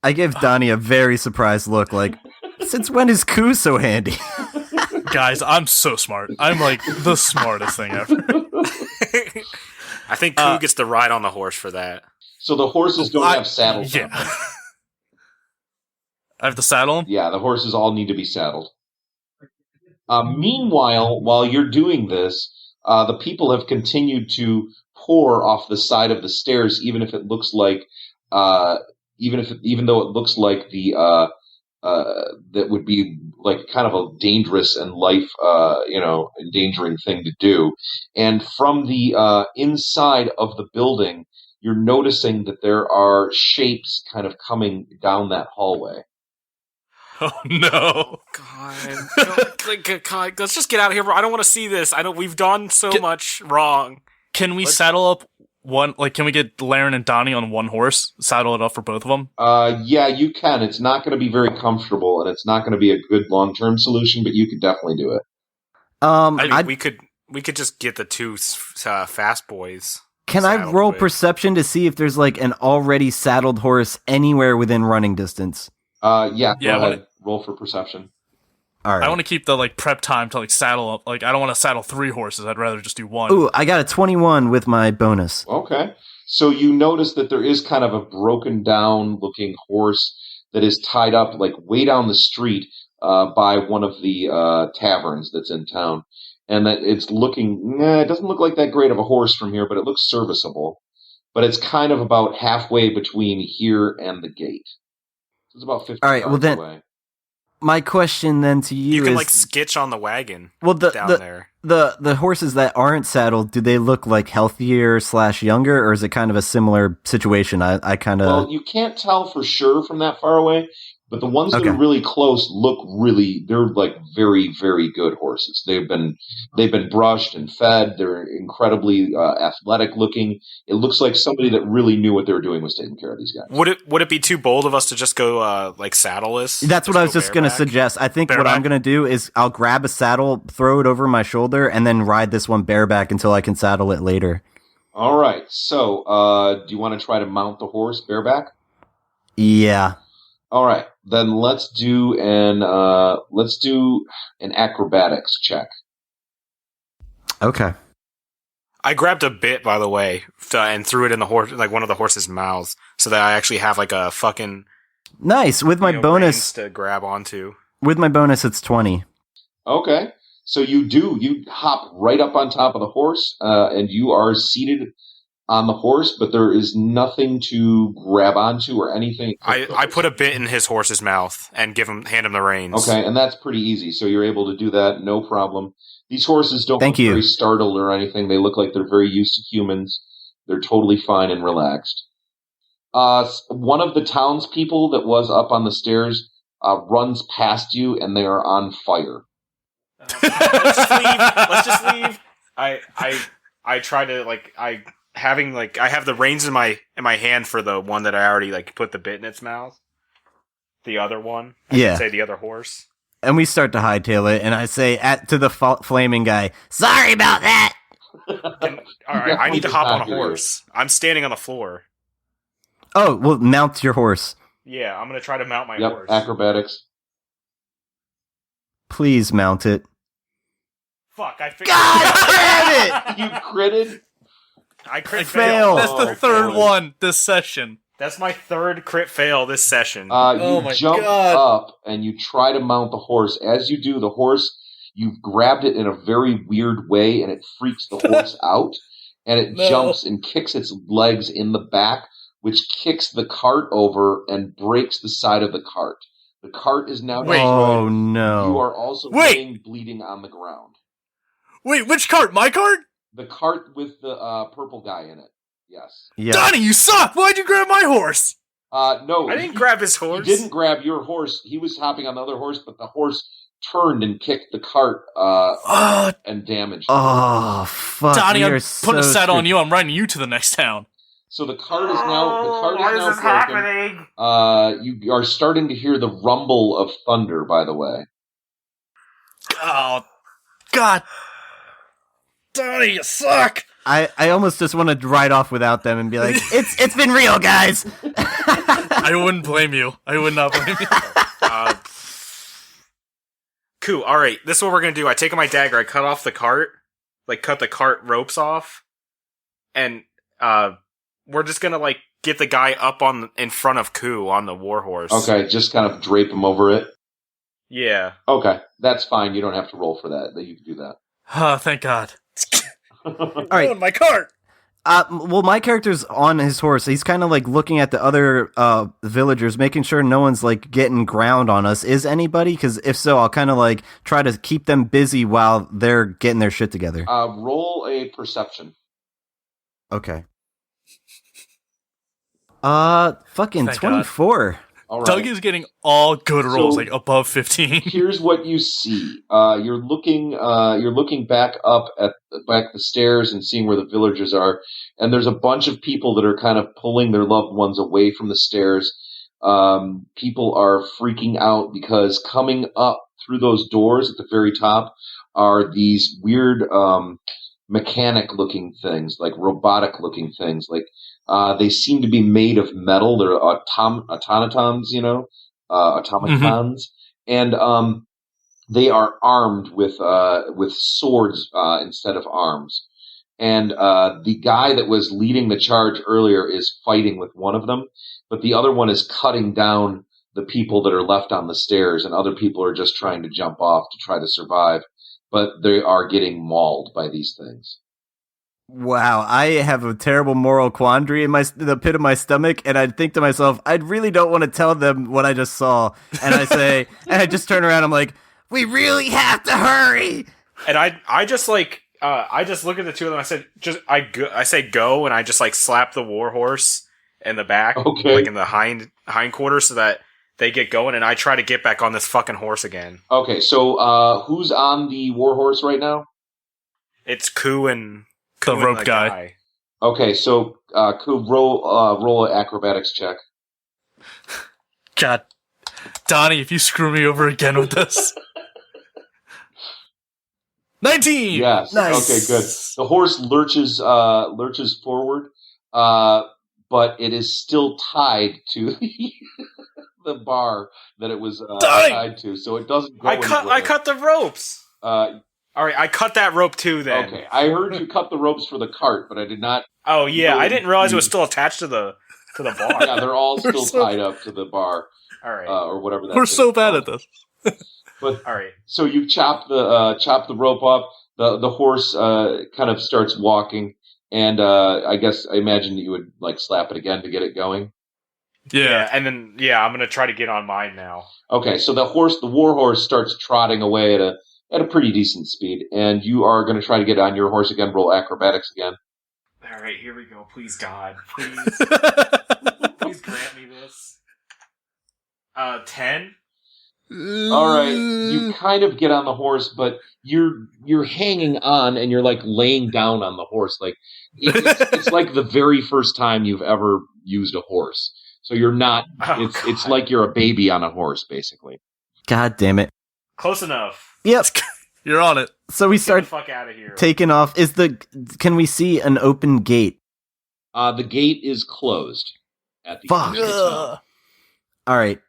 I gave Donnie a very surprised look, like, since when is Ku so handy? Guys, I'm so smart. I'm like the smartest thing ever. I think Ku gets to ride on the horse for that. So the horses don't have saddles. Yeah. I have to saddle him? Yeah, the horses all need to be saddled. Meanwhile, while you're doing this, the people have continued to pour off the side of the stairs, even if it looks like, even though it looks like the that would be like kind of a dangerous and life, endangering thing to do. And from the inside of the building, you're noticing that there are shapes kind of coming down that hallway. Oh no! God, let's just get out of here, bro. I don't want to see this. We've done so much wrong. Can we saddle up one? Like, can we get Laryn and Donnie on one horse? Saddle it up for both of them? Yeah, you can. It's not going to be very comfortable, and it's not going to be a good long-term solution, but you could definitely do it. We could just get the two fast boys. Can I roll perception to see if there's like an already saddled horse anywhere within running distance? Yeah. Go ahead. Roll for perception. All right. I want to keep the like prep time to like saddle up. Like, I don't want to saddle 3 horses. I'd rather just do 1. Ooh, I got a 21 with my bonus. Okay. So you notice that there is kind of a broken down looking horse that is tied up like way down the street by one of the taverns that's in town. And that it's looking, it doesn't look like that great of a horse from here, but it looks serviceable. But it's kind of about halfway between here and the gate. So it's about 50 yards away. My question then to you is... You can like skitch on the wagon down there. The horses that aren't saddled, do they look like healthier / younger, or is it kind of a similar situation? I kind of... Well, you can't tell for sure from that far away, but the ones that are really close they're like very, very good horses. They've been brushed and fed. They're incredibly athletic looking. It looks like somebody that really knew what they were doing was taking care of these guys. Would it be too bold of us to just go saddleless? That's what I was just going to suggest. I think what I'm going to do is I'll grab a saddle, throw it over my shoulder, and then ride this one bareback until I can saddle it later. All right. So, do you want to try to mount the horse bareback? Yeah. All right, then let's do an acrobatics check. Okay. I grabbed a bit, by the way, and threw it in the horse, like one of the horse's mouths, so that I actually have like a fucking nice with my bonus to grab onto. With my bonus, it's 20. Okay, so you hop right up on top of the horse, and you are seated on the horse, but there is nothing to grab onto or anything. I put a bit in his horse's mouth and hand him the reins. Okay, and that's pretty easy. So you're able to do that, no problem. These horses don't look very startled or anything. They look like they're very used to humans. They're totally fine and relaxed. One of the townspeople that was up on the stairs runs past you, and they are on fire. Let's just leave. I try to I have the reins in my hand for the one that I already put the bit in its mouth. The other one, I should say the other horse. And we start to hightail it, and I say to the flaming guy, "Sorry about that." All right, I need to hop on a horse. I'm standing on the floor. Oh, well, mount your horse. Yeah, I'm gonna try to mount my Yep, horse. acrobatics. Please mount it. Fuck, I figured God damn it! You critted? I crit failed. fail. That's the Oh, third boy. one this session. That's my third crit fail this session. You Oh my jump God. up and you try to mount the horse. As you do, the horse, you've grabbed it in a very weird way, and it freaks the horse out, and it No. jumps and kicks its legs in the back, which kicks the cart over and breaks the side of the cart. The cart is now Wait. Oh destroyed. no. You are also Wait. laying bleeding on the ground. Wait, which cart? My cart? The cart with the purple guy in it. Yes. Yeah. Donnie, you suck! Why'd you grab my horse? No. I didn't grab his You horse. didn't grab your horse. He was hopping on the other horse, but the horse turned and kicked the cart and damaged it. Oh fuck. Donnie, we I'm are putting a so saddle on screwed. you. I'm riding you to the next town. So the cart is now Why is this broken. happening? You are starting to hear the rumble of thunder, by the way. Oh, God. Donnie, you suck! I almost just want to ride off without them and be like, It's been real, guys. I wouldn't blame you. I would not blame you. Cool. All right, this is what we're gonna do. I take my dagger. I cut off the cart, cut the cart ropes off, and we're just gonna get the guy up in front of Ku on the warhorse. Okay, just kind of drape him over it. Yeah. Okay, that's fine. You don't have to roll for that. You can do that. Oh, thank God. all right. Oh, my cart! Well, my character's on his horse. He's kind of looking at the other villagers, making sure no one's getting ground on us. Is anybody? Because if so, I'll kind of try to keep them busy while they're getting their shit together. Roll a perception. Okay. Fucking Thank 24. All right. Doug is getting all good rolls, So- above 15. Here's what you see. You're looking back up at the stairs and seeing where the villagers are, and there's a bunch of people that are kind of pulling their loved ones away from the stairs. People are freaking out because coming up through those doors at the very top are these weird mechanic-looking things, robotic-looking things. They seem to be made of metal. They're automatons, automatons, and they are armed with swords instead of arms. And the guy that was leading the charge earlier is fighting with one of them, but the other one is cutting down the people that are left on the stairs, and other people are just trying to jump off to try to survive, but they are getting mauled by these things. Wow, I have a terrible moral quandary in the pit of my stomach, and I think to myself, I really don't want to tell them what I just saw. And I say, and I just turn around, I'm like, We really have to hurry. And I just I just look at the two of them. I said, I say go, and I just slap the warhorse in the back, Okay. in the hind quarter, so that they get going, and I try to get back on this fucking horse again. Okay, so who's on the warhorse right now? It's Ku and The rope guy. Okay, so Ku, roll an acrobatics check. God. Donnie, if you screw me over again with this. 19! Yes. Nice. Okay, good. The horse lurches forward, but it is still tied to the bar that it was tied to, so it doesn't go I anywhere. cut the ropes. All right, I cut that rope too. Then. Okay, I heard you cut the ropes for the cart, but I did not. Oh yeah, No, I didn't realize it was you- still attached to the bar. Yeah, they're all We're still so- tied up to the bar, All right. or whatever. That We're thing's so bad at called. this. But All right. so you chop the rope up. The horse kind of starts walking, and I imagine that you would slap it again to get it going. Yeah. And then I'm gonna try to get on mine now. Okay, so the war horse starts trotting away at a pretty decent speed, and you are going to try to get on your horse again. Roll acrobatics again. All right, here we go. Please, God, please, please grant me this. 10. All right, you kind of get on the horse, but you're hanging on, and you're laying down on the horse, it's like the very first time you've ever used a horse. So you're not. Oh, It's God. like you're a baby on a horse, basically. God damn it. Close enough. Yep. You're on it. So we Get the start fuck out of here. taking off. Can we see an open gate? The gate is closed at the Fuck. end of the tunnel. All right.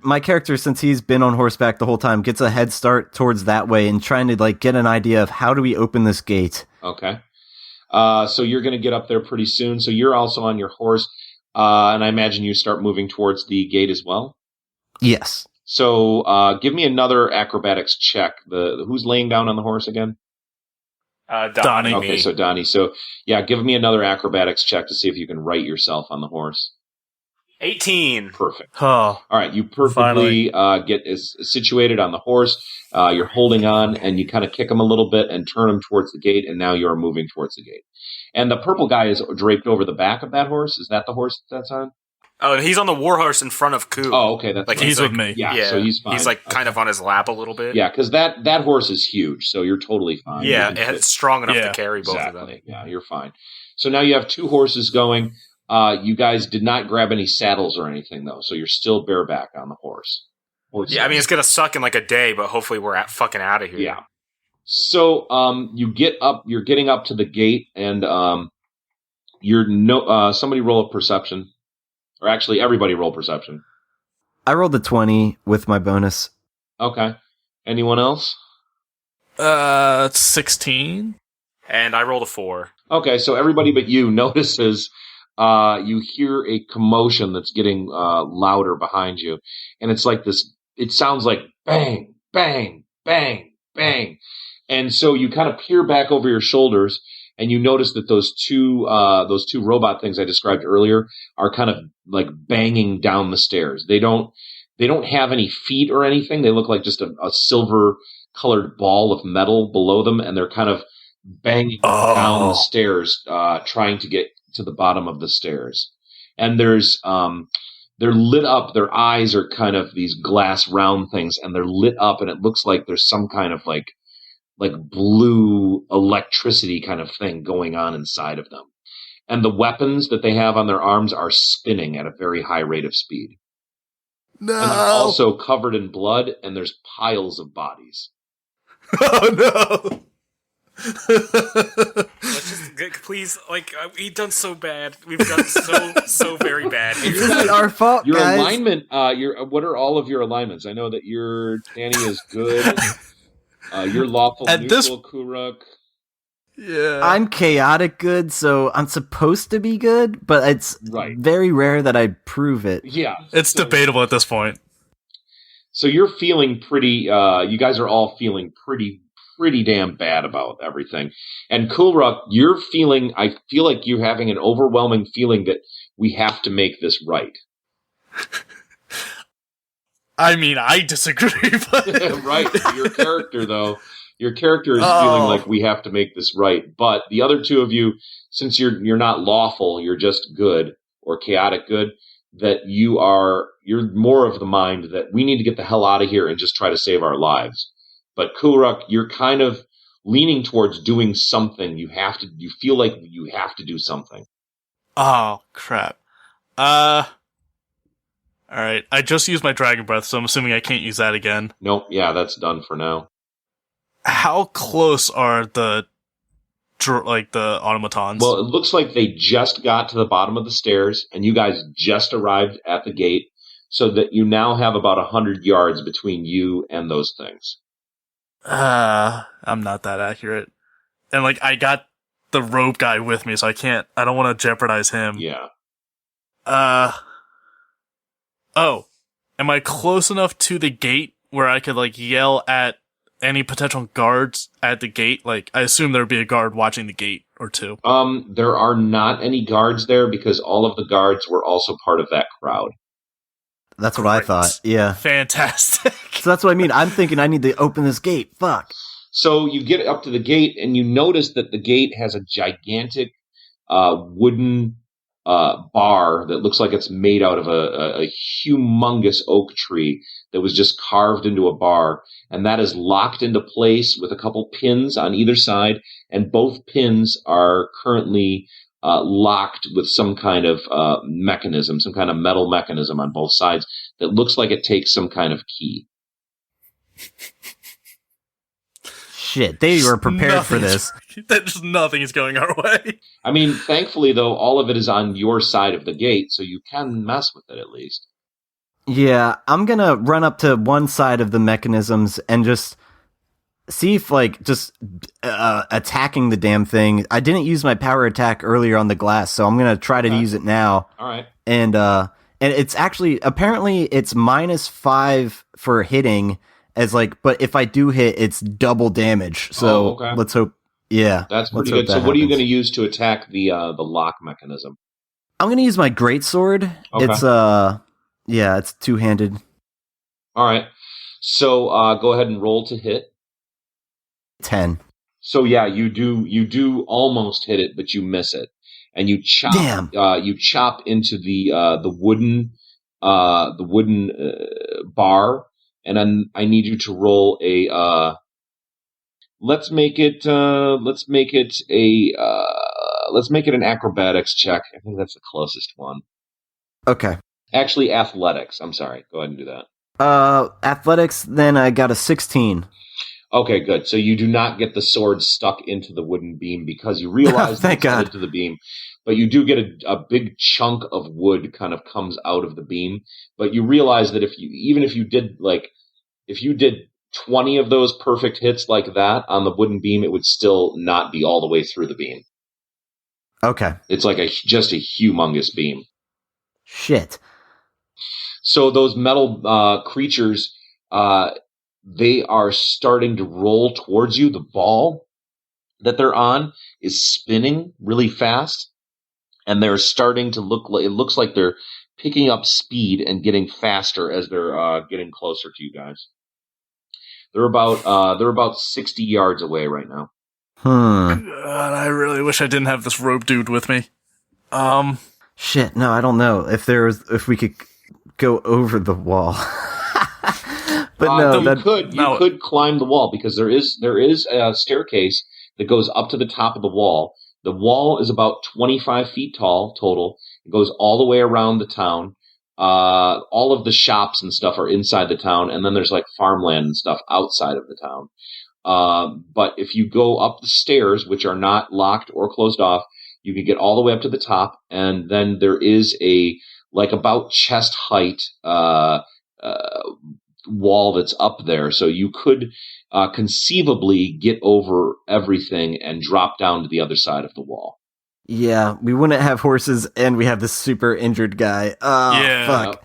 My character, since he's been on horseback the whole time, gets a head start towards that way and trying to like get an idea of how do we open this gate. Okay. So you're going to get up there pretty soon. So you're also on your horse, and I imagine you start moving towards the gate as well. Yes. So give me another acrobatics check. Who's laying down on the horse again? Donnie. Okay, so Donnie. So yeah, give me another acrobatics check to see if you can right yourself on the horse. 18. Perfect. Oh, All right, you perfectly get situated on the horse. You're holding on, and you kind of kick him a little bit and turn him towards the gate, and now you're moving towards the gate. And the purple guy is draped over the back of that horse. Is that the horse that's on? Oh, he's on the warhorse in front of Ku. Oh, okay. That's like right. he's with me. Yeah, so he's fine. He's like kind of on his lap a little bit. Yeah, because that horse is huge, so you're totally fine. Yeah, it's strong enough to carry both of them. Yeah, you're fine. So now you have two horses going. You guys did not grab any saddles or anything, though, so you're still bareback on the horse. Yeah, I mean, it's going to suck in like a day, but hopefully we're fucking out of here. Yeah. So you get up, you're getting up to the gate, and somebody roll a perception. Or actually, everybody roll perception. I rolled a 20 with my bonus. Okay. Anyone else? 16. And I rolled a 4. Okay, so everybody but you notices you hear a commotion that's getting louder behind you. And it's like this, it sounds like bang, bang, bang, bang. And so you kind of peer back over your shoulders, and you notice that those two robot things I described earlier are kind of like banging down the stairs. They don't have any feet or anything. They look like just a silver colored ball of metal below them, and they're kind of banging down the stairs, trying to get to the bottom of the stairs. And they're lit up. Their eyes are kind of these glass round things, and they're lit up, and it looks like there's some kind of like blue electricity kind of thing going on inside of them. And the weapons that they have on their arms are spinning at a very high rate of speed. No. And they're also covered in blood, and there's piles of bodies. Oh no. Let's just, please, like, we've done so bad. We've done so very bad. This isn't our fault, Your guys. alignment, what are all of your alignments? I know that your Danny is good. You're lawful At neutral, Ku-Ruk. Yeah. I'm chaotic good, so I'm supposed to be good, but it's very rare that I prove it. Yeah. It's debatable at this point. So you're feeling pretty, you guys are all feeling pretty damn bad about everything. And Ku-Ruk, I feel like you're having an overwhelming feeling that we have to make this right. I mean, I disagree, but... Right. Your character, though, is feeling like we have to make this right. But the other two of you, since you're not lawful, you're just good, or chaotic good, that you're more of the mind that we need to get the hell out of here and just try to save our lives. But Ku-Ruk, you're kind of leaning towards doing something. You feel like you have to do something. Oh, crap. Alright, I just used my Dragon Breath, so I'm assuming I can't use that again. Nope, yeah, that's done for now. How close are the automatons? Well, it looks like they just got to the bottom of the stairs, and you guys just arrived at the gate, so that you now have about 100 yards between you and those things. I'm not that accurate. And, I got the rope guy with me, so I don't want to jeopardize him. Yeah. Oh, am I close enough to the gate where I could, yell at any potential guards at the gate? I assume there'd be a guard watching the gate or two. There are not any guards there because all of the guards were also part of that crowd. That's what I thought, yeah. Fantastic. So that's what I mean. I'm thinking I need to open this gate. Fuck. So you get up to the gate, and you notice that the gate has a gigantic wooden bar that looks like it's made out of a humongous oak tree that was just carved into a bar, and that is locked into place with a couple pins on either side, and both pins are currently locked with some kind of mechanism, some kind of metal mechanism on both sides that looks like it takes some kind of key. Shit, they were prepared for this. that just nothing is going our way. I mean, thankfully, though, all of it is on your side of the gate, so you can mess with it at least. Yeah, I'm gonna run up to one side of the mechanisms and just see if, like, just attacking the damn thing. I didn't use my power attack earlier on the glass, so I'm gonna try to use it now. All right. And it's actually, apparently it's -5 for hitting, as like, but if I do hit, it's double damage. So let's hope. Yeah, that's pretty good. So what are you going to use to attack the lock mechanism? I'm going to use my greatsword. Okay. It's two-handed. All right. So go ahead and roll to hit. 10. So yeah, you do almost hit it, but you miss it, and you chop. Damn. You chop into the wooden bar, and then I need you to roll a. Let's make it an acrobatics check. I think that's the closest one. Okay. Actually, athletics. I'm sorry. Go ahead and do that. Athletics. Then I got a 16. Okay, good. So you do not get the sword stuck into the wooden beam because you realize Thank it's God. headed to the beam, but you do get a big chunk of wood kind of comes out of the beam. But you realize that if you did 20 of those perfect hits like that on the wooden beam, it would still not be all the way through the beam. Okay. It's like just a humongous beam. Shit. So those metal creatures, they are starting to roll towards you. The ball that they're on is spinning really fast, and they're starting to it looks like they're picking up speed and getting faster as they're getting closer to you guys. They're about 60 yards away right now. God, I really wish I didn't have this rope dude with me. Shit, no, I don't know if we could go over the wall. But you could climb the wall because there is a staircase that goes up to the top of the wall. The wall is about 25 feet tall total. It goes all the way around the town. All of the shops and stuff are inside the town, and then there's like farmland and stuff outside of the town. But if you go up the stairs, which are not locked or closed off, you can get all the way up to the top, and then there is about chest height wall that's up there, so you could conceivably get over everything and drop down to the other side of the wall. Yeah, we wouldn't have horses, and we have this super injured guy. Fuck.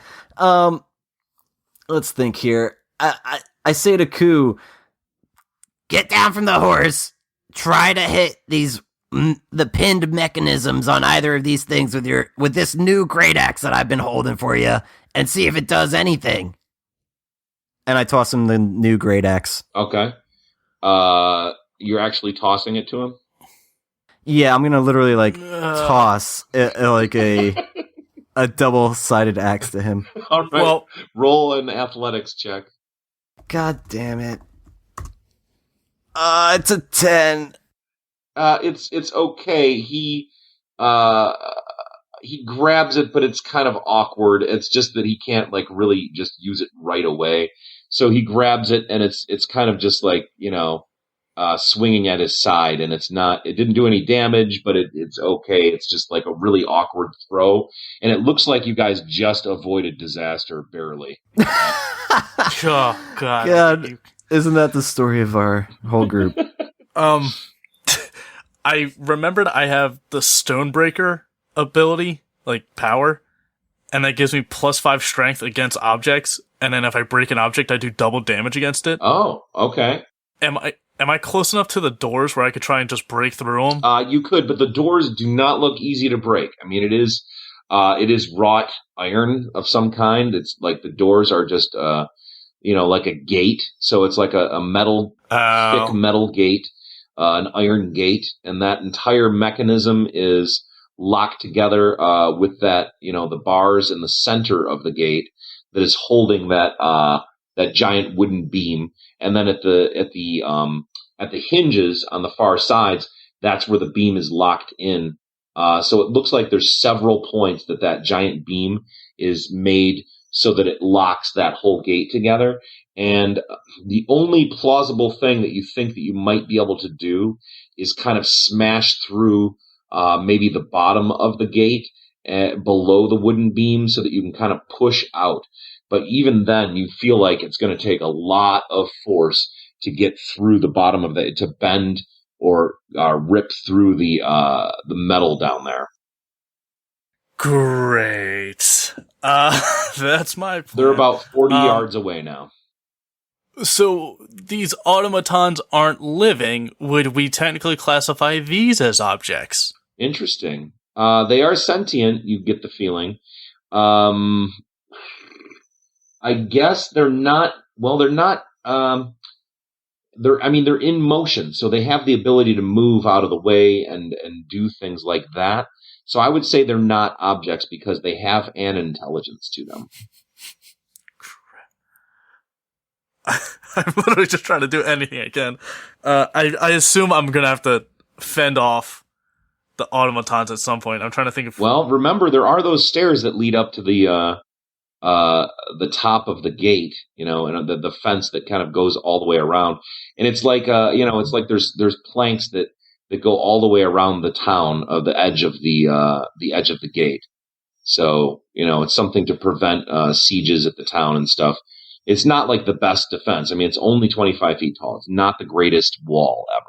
Let's think here. I say to Ku, get down from the horse. Try to hit the pinned mechanisms on either of these things with this new great axe that I've been holding for you, and see if it does anything. And I toss him the new great axe. Okay. You're actually tossing it to him? Yeah, I'm gonna literally toss a double-sided axe to him. All right. Well, roll an athletics check. God damn it! It's a 10. It's okay. He grabs it, but it's kind of awkward. It's just that he can't really just use it right away. So he grabs it, and it's kind of just swinging at his side, and it didn't do any damage, but it's okay. It's just like a really awkward throw, and it looks like you guys just avoided disaster barely. Oh, God. Isn't that the story of our whole group? I remembered I have the Stonebreaker ability, power, and that gives me +5 strength against objects, and then if I break an object, I do double damage against it. Oh, okay. Am I close enough to the doors where I could try and just break through them? You could, but the doors do not look easy to break. I mean, it is wrought iron of some kind. It's like the doors are just, like a gate. So it's like a metal, thick metal gate, an iron gate, and that entire mechanism is locked together with that, the bars in the center of the gate that is holding that giant wooden beam. And then at the hinges on the far sides, that's where the beam is locked in. So it looks like there's several points that giant beam is made so that it locks that whole gate together. And the only plausible thing that you think that you might be able to do is kind of smashed through maybe the bottom of the gate below the wooden beam so that you can kind of push out. But even then, you feel like it's going to take a lot of force to get through the bottom of to bend or rip through the metal down there. Great. That's my plan. They're about 40 yards away now. So these automatons aren't living. Would we technically classify these as objects? Interesting. They are sentient, you get the feeling. I guess they're not, they're not, they're in motion, so they have the ability to move out of the way and do things like that. So I would say they're not objects because they have an intelligence to them. I'm literally just trying to do anything I can. I assume I'm going to have to fend off the automatons at some point. I'm trying to think of... Well, remember, there are those stairs that lead up to the top of the gate, and the fence that kind of goes all the way around. And it's like, it's like there's planks that go all the way around the town of the edge of the edge of the gate. So, it's something to prevent sieges at the town and stuff. It's not like the best defense. I mean, it's only 25 feet tall. It's not the greatest wall ever.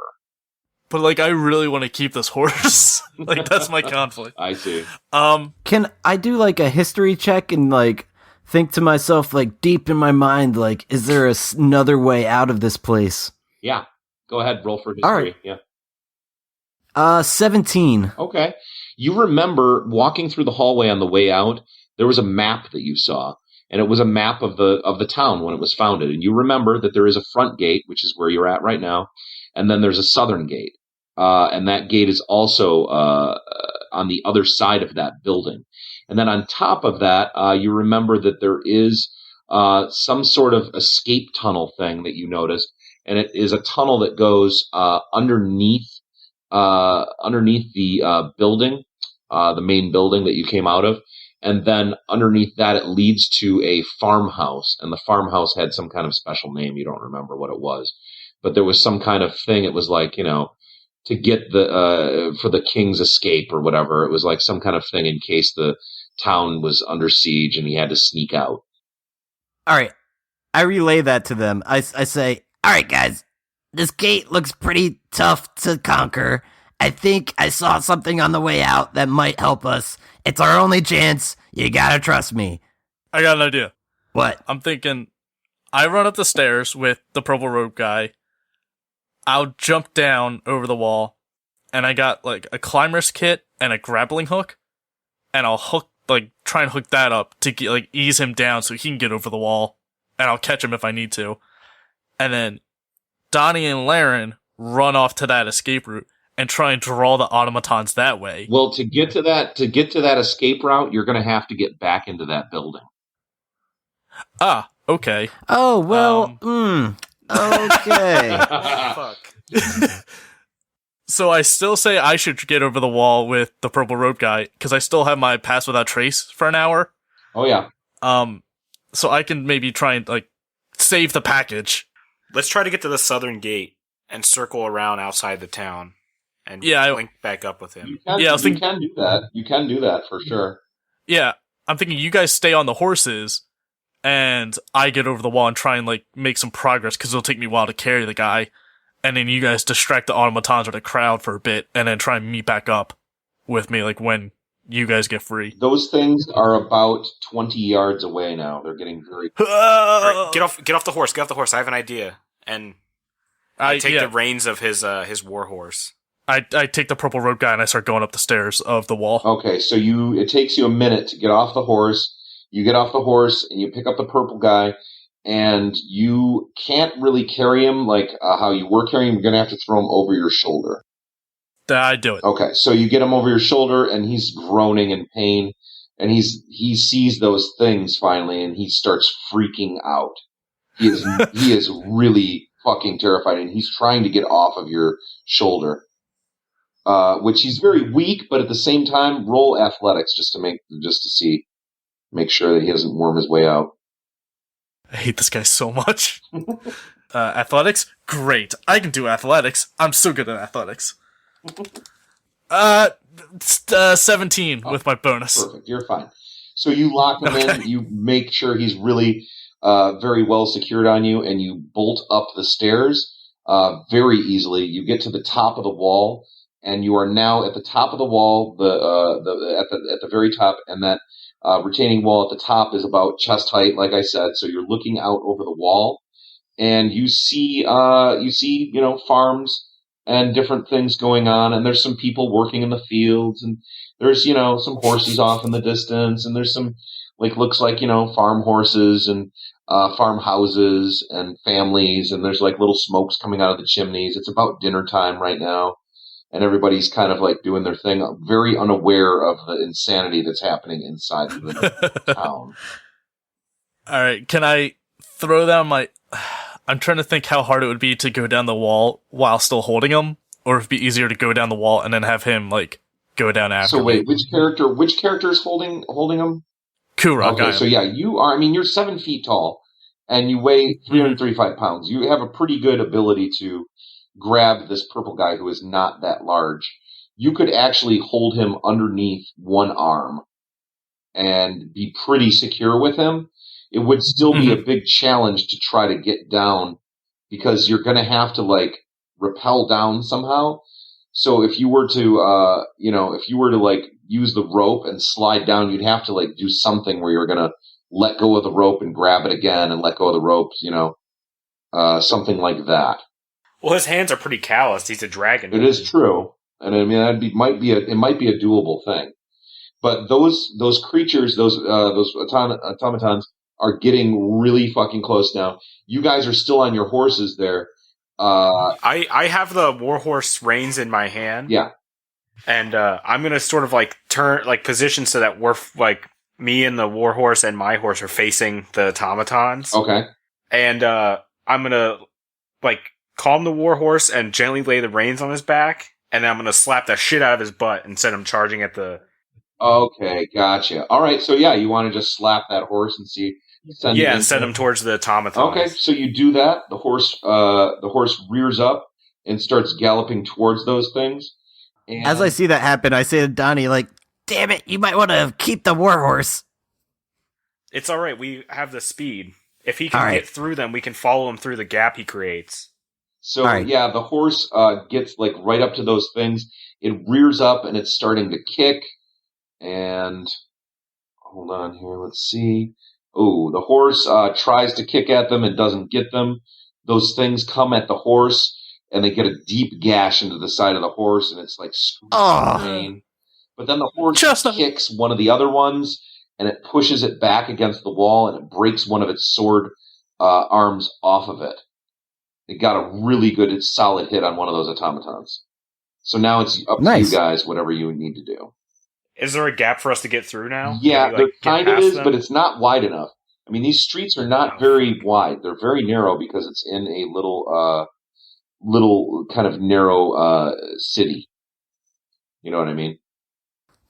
But, I really want to keep this horse. That's my conflict. I see. Can I do, a history check and, think to myself, deep in my mind, is there another way out of this place? Yeah. Go ahead, roll for history. All right. Yeah. 17. Okay. You remember walking through the hallway on the way out, there was a map that you saw. And it was a map of the town when it was founded. And you remember that there is a front gate, which is where you're at right now, and then there's a southern gate. And that gate is also on the other side of that building. And then on top of that, you remember that there is some sort of escape tunnel thing that you noticed. And it is a tunnel that goes underneath the building, the main building that you came out of. And then underneath that, it leads to a farmhouse. And the farmhouse had some kind of special name. You don't remember what it was. But there was some kind of thing. It was like, to get for the king's escape or whatever. It was like some kind of thing in case the town was under siege and he had to sneak out. All right. I relay that to them. I say, all right, guys, this gate looks pretty tough to conquer. I think I saw something on the way out that might help us. It's our only chance. You gotta trust me. I got an idea. What? I'm thinking I run up the stairs with the purple robe guy. I'll jump down over the wall, and I got, a climber's kit and a grappling hook, and I'll try and hook that up to get, ease him down so he can get over the wall, and I'll catch him if I need to. And then Donnie and Laryn run off to that escape route and try and draw the automatons that way. Well, to get to that escape route, you're going to have to get back into that building. Ah, okay. Oh, well, okay. Fuck. So I still say I should get over the wall with the purple rope guy, because I still have my pass without trace for an hour. Oh, yeah. So I can maybe try and, save the package. Let's try to get to the southern gate and circle around outside the town and link back up with him. You can do that. You can do that for sure. Yeah, I'm thinking you guys stay on the horses, and I get over the wall and try and, make some progress, because it'll take me a while to carry the guy. And then you guys distract the automatons or the crowd for a bit, and then try and meet back up with me, when you guys get free. Those things are about 20 yards away now. They're getting very... All right, get off the horse. Get off the horse. I have an idea. And I take the reins of his war horse. I take the purple rope guy and I start going up the stairs of the wall. Okay, so it takes you a minute to get off the horse. You get off the horse and you pick up the purple guy, and you can't really carry him how you were carrying him. You're going to have to throw him over your shoulder. I do it. Okay, so you get him over your shoulder, and he's groaning in pain, and he sees those things finally, and he starts freaking out. He is really fucking terrified, and he's trying to get off of your shoulder. Which he's very weak, but at the same time, roll athletics just to make sure that he doesn't worm his way out. I hate this guy so much. Athletics? Great. I can do athletics. I'm so good at athletics. 17 with my bonus. Perfect. You're fine. So you lock him in. You make sure he's really very well secured on you, and you bolt up the stairs very easily. You get to the top of the wall, and you are now at the top of the wall, at the very top, and that retaining wall at the top is about chest height, like I said. So you're looking out over the wall, and you see farms and different things going on, and there's some people working in the fields, and there's some horses off in the distance, and there's some looks like farm horses and farmhouses and families, and there's little smokes coming out of the chimneys. It's about dinner time right now, and everybody's kind of doing their thing, very unaware of the insanity that's happening inside the town. All right, can I throw down my... I'm trying to think how hard it would be to go down the wall while still holding him, or if it'd be easier to go down the wall and then have him go down after. So wait, which character is holding him? Ku-Ruk. Okay, so yeah, you are. I mean, you're 7 feet tall, and you weigh 335 pounds. You have a pretty good ability to grab this purple guy who is not that large. You could actually hold him underneath one arm and be pretty secure with him. It would still be a big challenge to try to get down, because you're going to have to rappel down somehow. So if you were to, use the rope and slide down, you'd have to do something where you're going to let go of the rope and grab it again and let go of the rope, something like that. Well, his hands are pretty calloused. He's a dragon. It is true. And I mean, it might be a doable thing. But those creatures, those automatons, are getting really fucking close now. You guys are still on your horses there. I have the warhorse reins in my hand. Yeah. And I'm going to sort of turn, position so that we're me and the warhorse and my horse are facing the automatons. Okay. And I'm going to calm the warhorse and gently lay the reins on his back. And then I'm going to slap the shit out of his butt and send him charging at the... Okay, gotcha. All right, so yeah, you want to just slap that horse and see... Send him towards the automatons. Okay, so you do that. The horse rears up and starts galloping towards those things. And as I see that happen, I say to Donnie, damn it, you might want to keep the warhorse. It's all right. We have the speed. If he can get through them, we can follow him through the gap he creates. So yeah, the horse gets right up to those things. It rears up and it's starting to kick. And hold on here, let's see. Oh, the horse tries to kick at them and doesn't get them. Those things come at the horse, and they get a deep gash into the side of the horse, and it's screaming pain. But then the horse kicks one of the other ones, and it pushes it back against the wall, and it breaks one of its sword arms off of it. It got a really good, solid hit on one of those automatons. So now it's up to you guys, whatever you need to do. Is there a gap for us to get through now? Yeah, there kind of is, but it's not wide enough. I mean, these streets are not very wide. They're very narrow because it's in a little kind of narrow city. You know what I mean?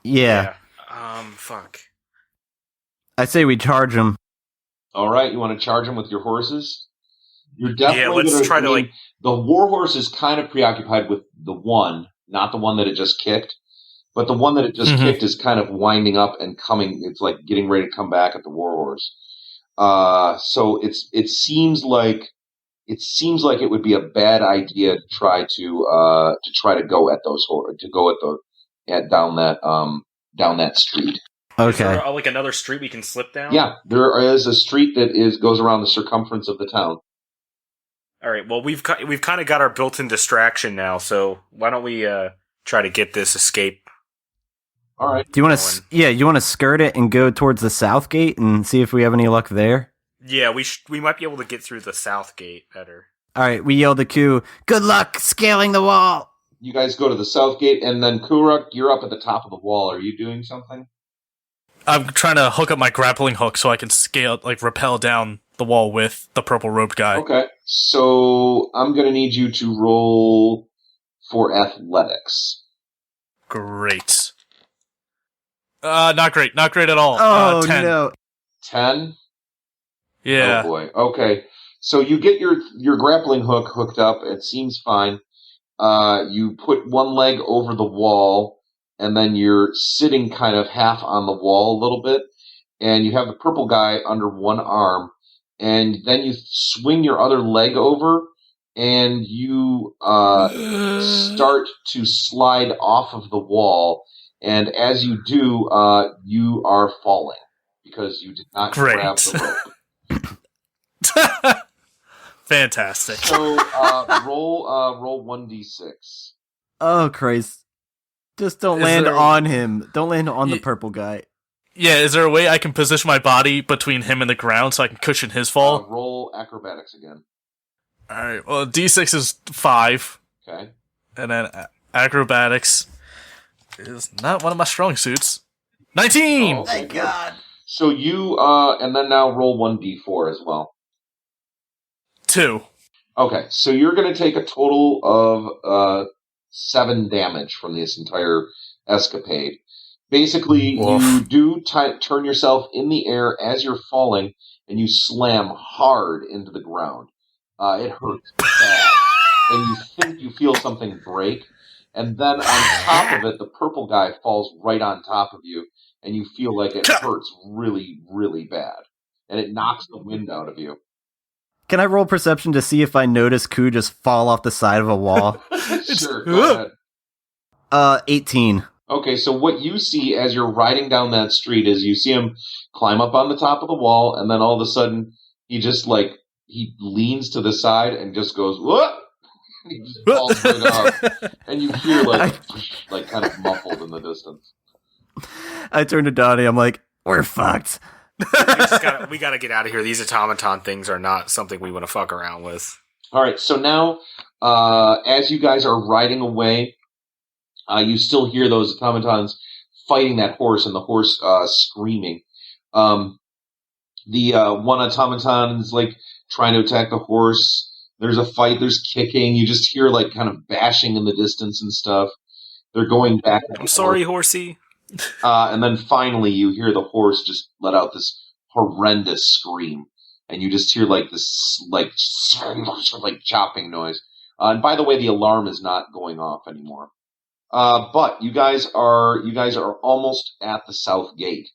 Yeah. Fuck. I say we charge them. All right, you want to charge them with your horses? You're definitely let's try to The warhorse is kind of preoccupied with the one, not the one that it just kicked. But the one that it just kicked is kind of winding up and coming. It's getting ready to come back at the warhorse. So it seems like it would be a bad idea to try to go at those down that street. Okay. Is there another street we can slip down? Yeah, there is a street that goes around the circumference of the town. All right. Well, we've kind of got our built-in distraction now. So why don't we try to get this escape? All right. Do you want to? Yeah, you want to skirt it and go towards the south gate and see if we have any luck there. Yeah, we might be able to get through the south gate better. All right, we yell to Ku, good luck scaling the wall. You guys go to the south gate, and then Ku-Ruk, you're up at the top of the wall. Are you doing something? I'm trying to hook up my grappling hook so I can rappel down the wall with the purple robed guy. Okay, so I'm going to need you to roll for athletics. Great. Not great at all. Oh, 10. no. 10? Yeah. Oh, boy. Okay. So you get your grappling hook hooked up. It seems fine. You put one leg over the wall, and then you're sitting kind of half on the wall a little bit, and you have the purple guy under one arm, and then you swing your other leg over, and you start to slide off of the wall, and as you do, you are falling because you did not grab the rope. Fantastic. So roll 1d6. Oh Christ! Just don't land on him. Don't land on the purple guy. Yeah, is there a way I can position my body between him and the ground so I can cushion his fall? Roll acrobatics again. Alright, well, D6 is 5. Okay. And then acrobatics is not one of my strong suits. 19! Oh, Thank God. So you, and then now roll 1d4 as well. 2. Okay, so you're going to take a total of 7 damage from this entire escapade. Basically, you do turn yourself in the air as you're falling, and you slam hard into the ground. It hurts bad, and you think you feel something break, and then on top of it, the purple guy falls right on top of you, and you feel like it hurts really, really bad, and it knocks the wind out of you. Can I roll perception to see if I notice Ku just fall off the side of a wall? Sure, go ahead. 18. Okay, so what you see as you're riding down that street is you see him climb up on the top of the wall, and then all of a sudden, he just, he leans to the side and just goes, "What?" He just falls right off, and you hear, kind of muffled in the distance. I turn to Donnie, I'm like, we're fucked. We gotta get out of here. These automaton things are not something we want to fuck around with. All right, so now, as you guys are riding away, you still hear those automatons fighting that horse, and the horse screaming. The one automaton is trying to attack the horse. There's a fight. There's kicking. You just hear kind of bashing in the distance and stuff. They're going back. I'm sorry, horsey. And then finally, you hear the horse just let out this horrendous scream, and you just hear this chopping noise. And by the way, the alarm is not going off anymore. But you guys are almost at the south gate,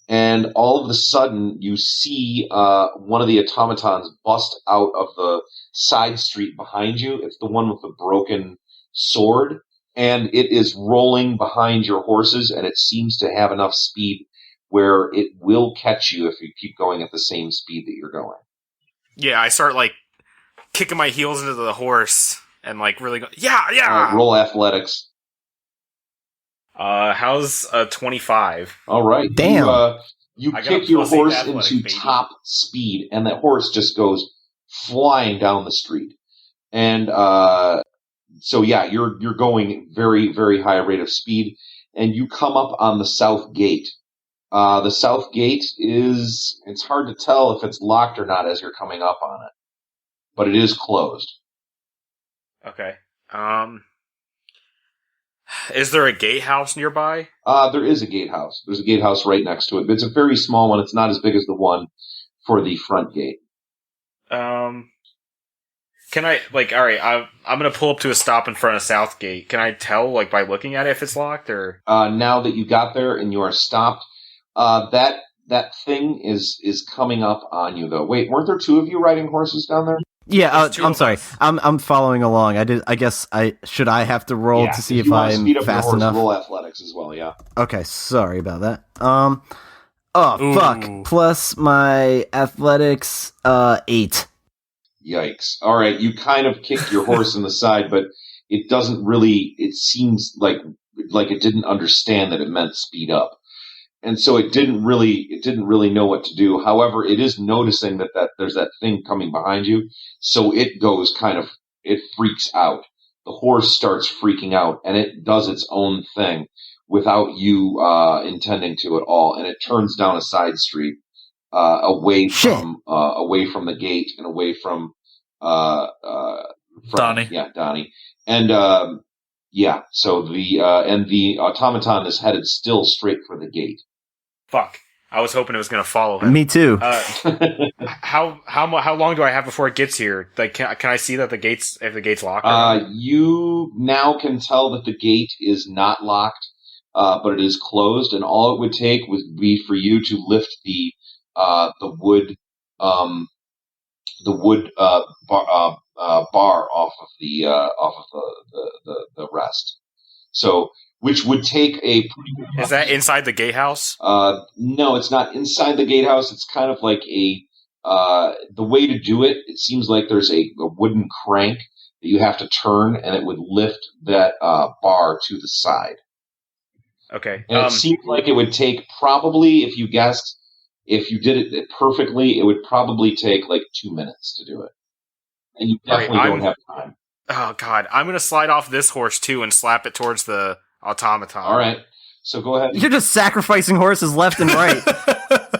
and all of a sudden you see one of the automatons bust out of the side street behind you. It's the one with the broken sword, and it is rolling behind your horses, and it seems to have enough speed where it will catch you if you keep going at the same speed that you're going. Yeah, I start kicking my heels into the horse and really go, yeah. Roll athletics. How's 25? All right. Damn. You kick your horse into top speed, and that horse just goes flying down the street. And so yeah, you're going very, very high rate of speed, and you come up on the south gate. The south gate it's hard to tell if it's locked or not as you're coming up on it, but it is closed. Okay. Is there a gatehouse nearby? There is a gatehouse. There's a gatehouse right next to it, but it's a very small one. It's not as big as the one for the front gate. Can I, all right, I'm going to pull up to a stop in front of South Gate. Can I tell, by looking at it if it's locked, or? Now that you got there and you are stopped, that thing is coming up on you, though. Wait, weren't there two of you riding horses down there? Yeah, I'm sorry. I'm following along. I guess I have to roll to see if I'm fast enough. Roll athletics as well. Yeah. Okay, sorry about that. Fuck. Plus my athletics, 8. Yikes! All right, you kind of kicked your horse in the side, but it doesn't really. It seems like it didn't understand that it meant speed up, and so it didn't really know what to do. However, it is noticing that there's that thing coming behind you, so it goes it freaks out. The horse starts freaking out, and it does its own thing without you intending to at all, and it turns down a side street away from the gate and away from Donnie. Yeah, Donnie, and so the automaton is headed still straight for the gate. Fuck. I was hoping it was going to follow him. Me too. How long do I have before it gets here? Like, can I see that if the gate's locked? You now can tell that the gate is not locked, but it is closed, and all it would take would be for you to lift the wood bar off of the rest. So, which would take a pretty good. Is that inside the gatehouse? No, it's not inside the gatehouse. It's kind of like the way to do it. It seems like there's a wooden crank that you have to turn, and it would lift that bar to the side. Okay. And it seems like it would take probably, if you guessed, if you did it perfectly, it would probably take like 2 minutes to do it. And you definitely don't have time. Oh, God. I'm going to slide off this horse, too, and slap it towards the automaton. All right. So go ahead. You're just sacrificing horses left and right.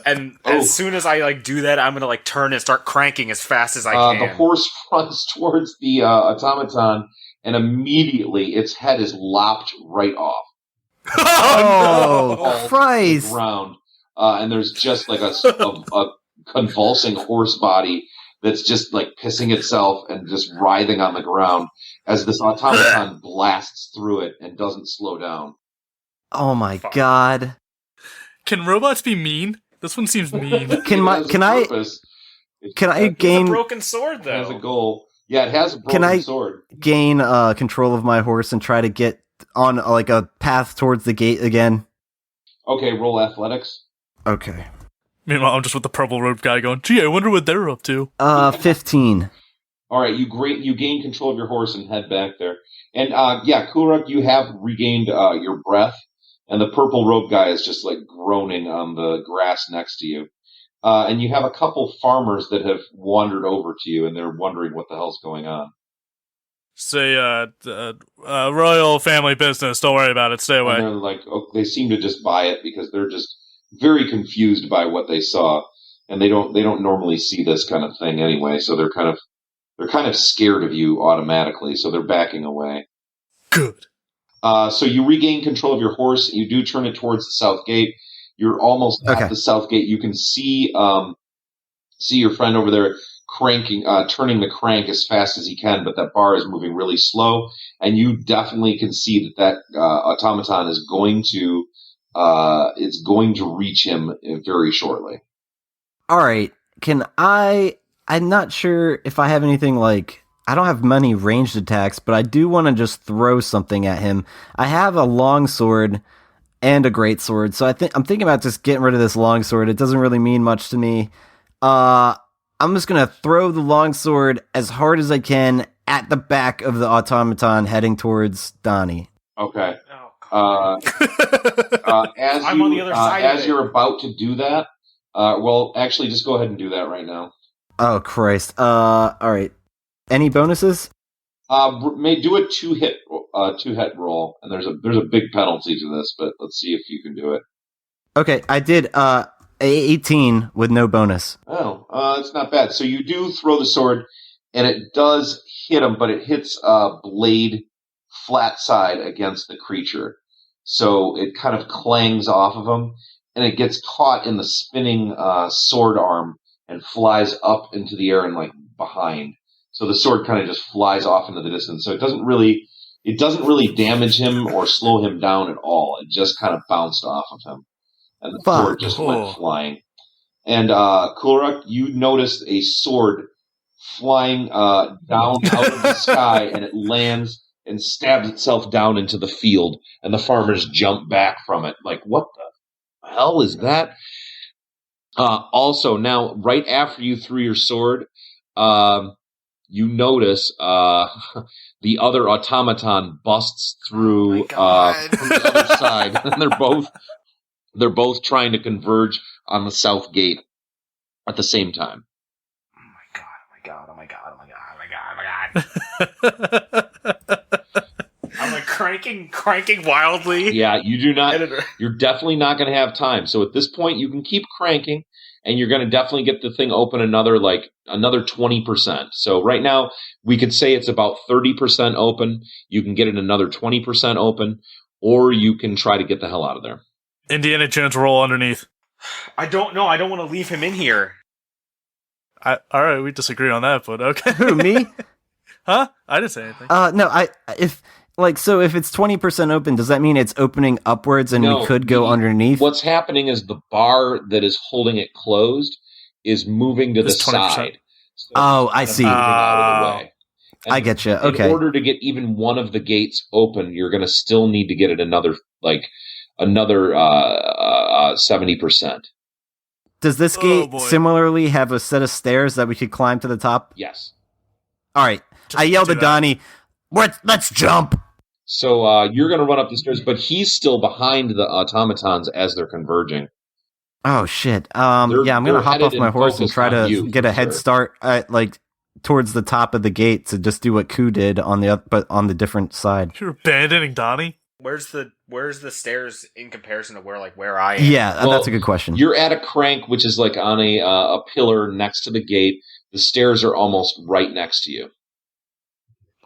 And as soon as I do that, I'm going to turn and start cranking as fast as I can. The horse runs towards the automaton, and immediately its head is lopped right off. Oh, Christ. Ground. And there's just like a convulsing horse body that's just like pissing itself and just writhing on the ground as this automaton blasts through it and doesn't slow down. Oh my God. Can robots be mean? This one seems mean. Can I gain a broken sword, though? It has a goal. Yeah, it has a broken sword. Gain control of my horse and try to get on like a path towards the gate again? Okay, roll athletics. Okay. Meanwhile, I'm just with the purple robe guy going, gee, I wonder what they're up to. 15. All right, you gain control of your horse and head back there. And Ku-Ruk, you have regained your breath, and the purple robe guy is just like groaning on the grass next to you. And you have a couple farmers that have wandered over to you, and they're wondering what the hell's going on. Say, royal family business. Don't worry about it. Stay away. And they're like, they seem to just buy it because they're just very confused by what they saw, and they don't normally see this kind of thing anyway. So they're kind of scared of you automatically. So they're backing away. Good. So you regain control of your horse. You do turn it towards the south gate. You're almost at the south gate. You can see your friend over there turning the crank as fast as he can, but that bar is moving really slow, and you definitely can see that automaton is going to reach him very shortly. All right. I'm not sure if I have anything I don't have many ranged attacks, but I do want to just throw something at him. I have a long sword and a great sword, so I'm thinking about just getting rid of this long sword. It doesn't really mean much to me. I'm just going to throw the longsword as hard as I can at the back of the automaton heading towards Donnie. Okay. I'm on the other side as you're about to do that, actually, just go ahead and do that right now. Oh, Christ. All right. Any bonuses? May do a two-hit roll, and there's a big penalty to this, but let's see if you can do it. Okay, I did 18 with no bonus. Oh, it's not bad. So you do throw the sword, and it does hit him, but it hits blade flat side against the creature. So it kind of clangs off of him, and it gets caught in the spinning sword arm and flies up into the air and behind. So the sword kind of just flies off into the distance. So it doesn't really damage him or slow him down at all. It just kind of bounced off of him. And the sword just went flying. And Ku-Ruk, you noticed a sword flying down out of the sky, and it lands and stabs itself down into the field. And the farmers jump back from it. Like, what the hell is that? Also, now, right after you threw your sword, you notice the other automaton busts through from the other side. And they're both trying to converge on the south gate at the same time. Oh my god. I'm cranking wildly. Yeah, you do not. You're definitely not going to have time. So at this point, you can keep cranking, and you're going to definitely get the thing open another 20%. So right now, we could say it's about 30% open. You can get it another 20% open, or you can try to get the hell out of there. Indiana Jones roll underneath. I don't know. I don't want to leave him in here. All right, we disagree on that, but okay. Who, me? Huh? I didn't say anything. No, if it's 20% open, does that mean it's opening upwards and we could go underneath? What's happening is the bar that is holding it closed is moving to the 20%. side. So I see. moving out of the way. I get you. Okay. In order to get even one of the gates open, you're going to still need to get it another 70%. Does this gate similarly have a set of stairs that we could climb to the top? Yes. All right. I yelled at Donnie, let's jump. So you're going to run up the stairs, but he's still behind the automatons as they're converging. Oh, shit. I'm going to hop off my horse and try to get a head start towards the top of the gate to just do what Ku did but on the different side. You're abandoning Donnie? Where's the stairs in comparison to where I am? Yeah, that's a good question. You're at a crank, which is like on a pillar next to the gate. The stairs are almost right next to you.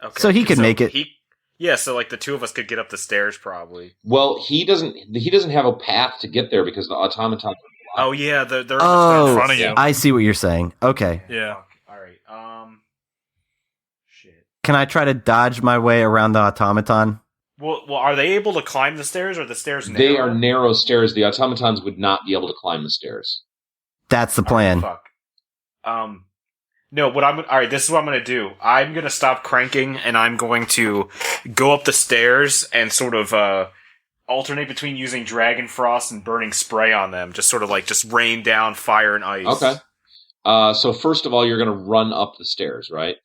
Okay. So he could make it. So like the two of us could get up the stairs probably. Well, he doesn't have a path to get there because the automaton. Oh yeah, they're in front of you. I see what you're saying. Okay. Yeah. All right. Shit. Can I try to dodge my way around the automaton? Well, are they able to climb the stairs, or the stairs narrow? They are narrow stairs. The automatons would not be able to climb the stairs. That's the plan. Fuck. No, all right, this is what I'm gonna do. I'm gonna stop cranking, and I'm going to go up the stairs and sort of alternate between using Dragon Frost and Burning Spray on them, just sort of just rain down fire and ice. Okay. So first of all, you're gonna run up the stairs, right?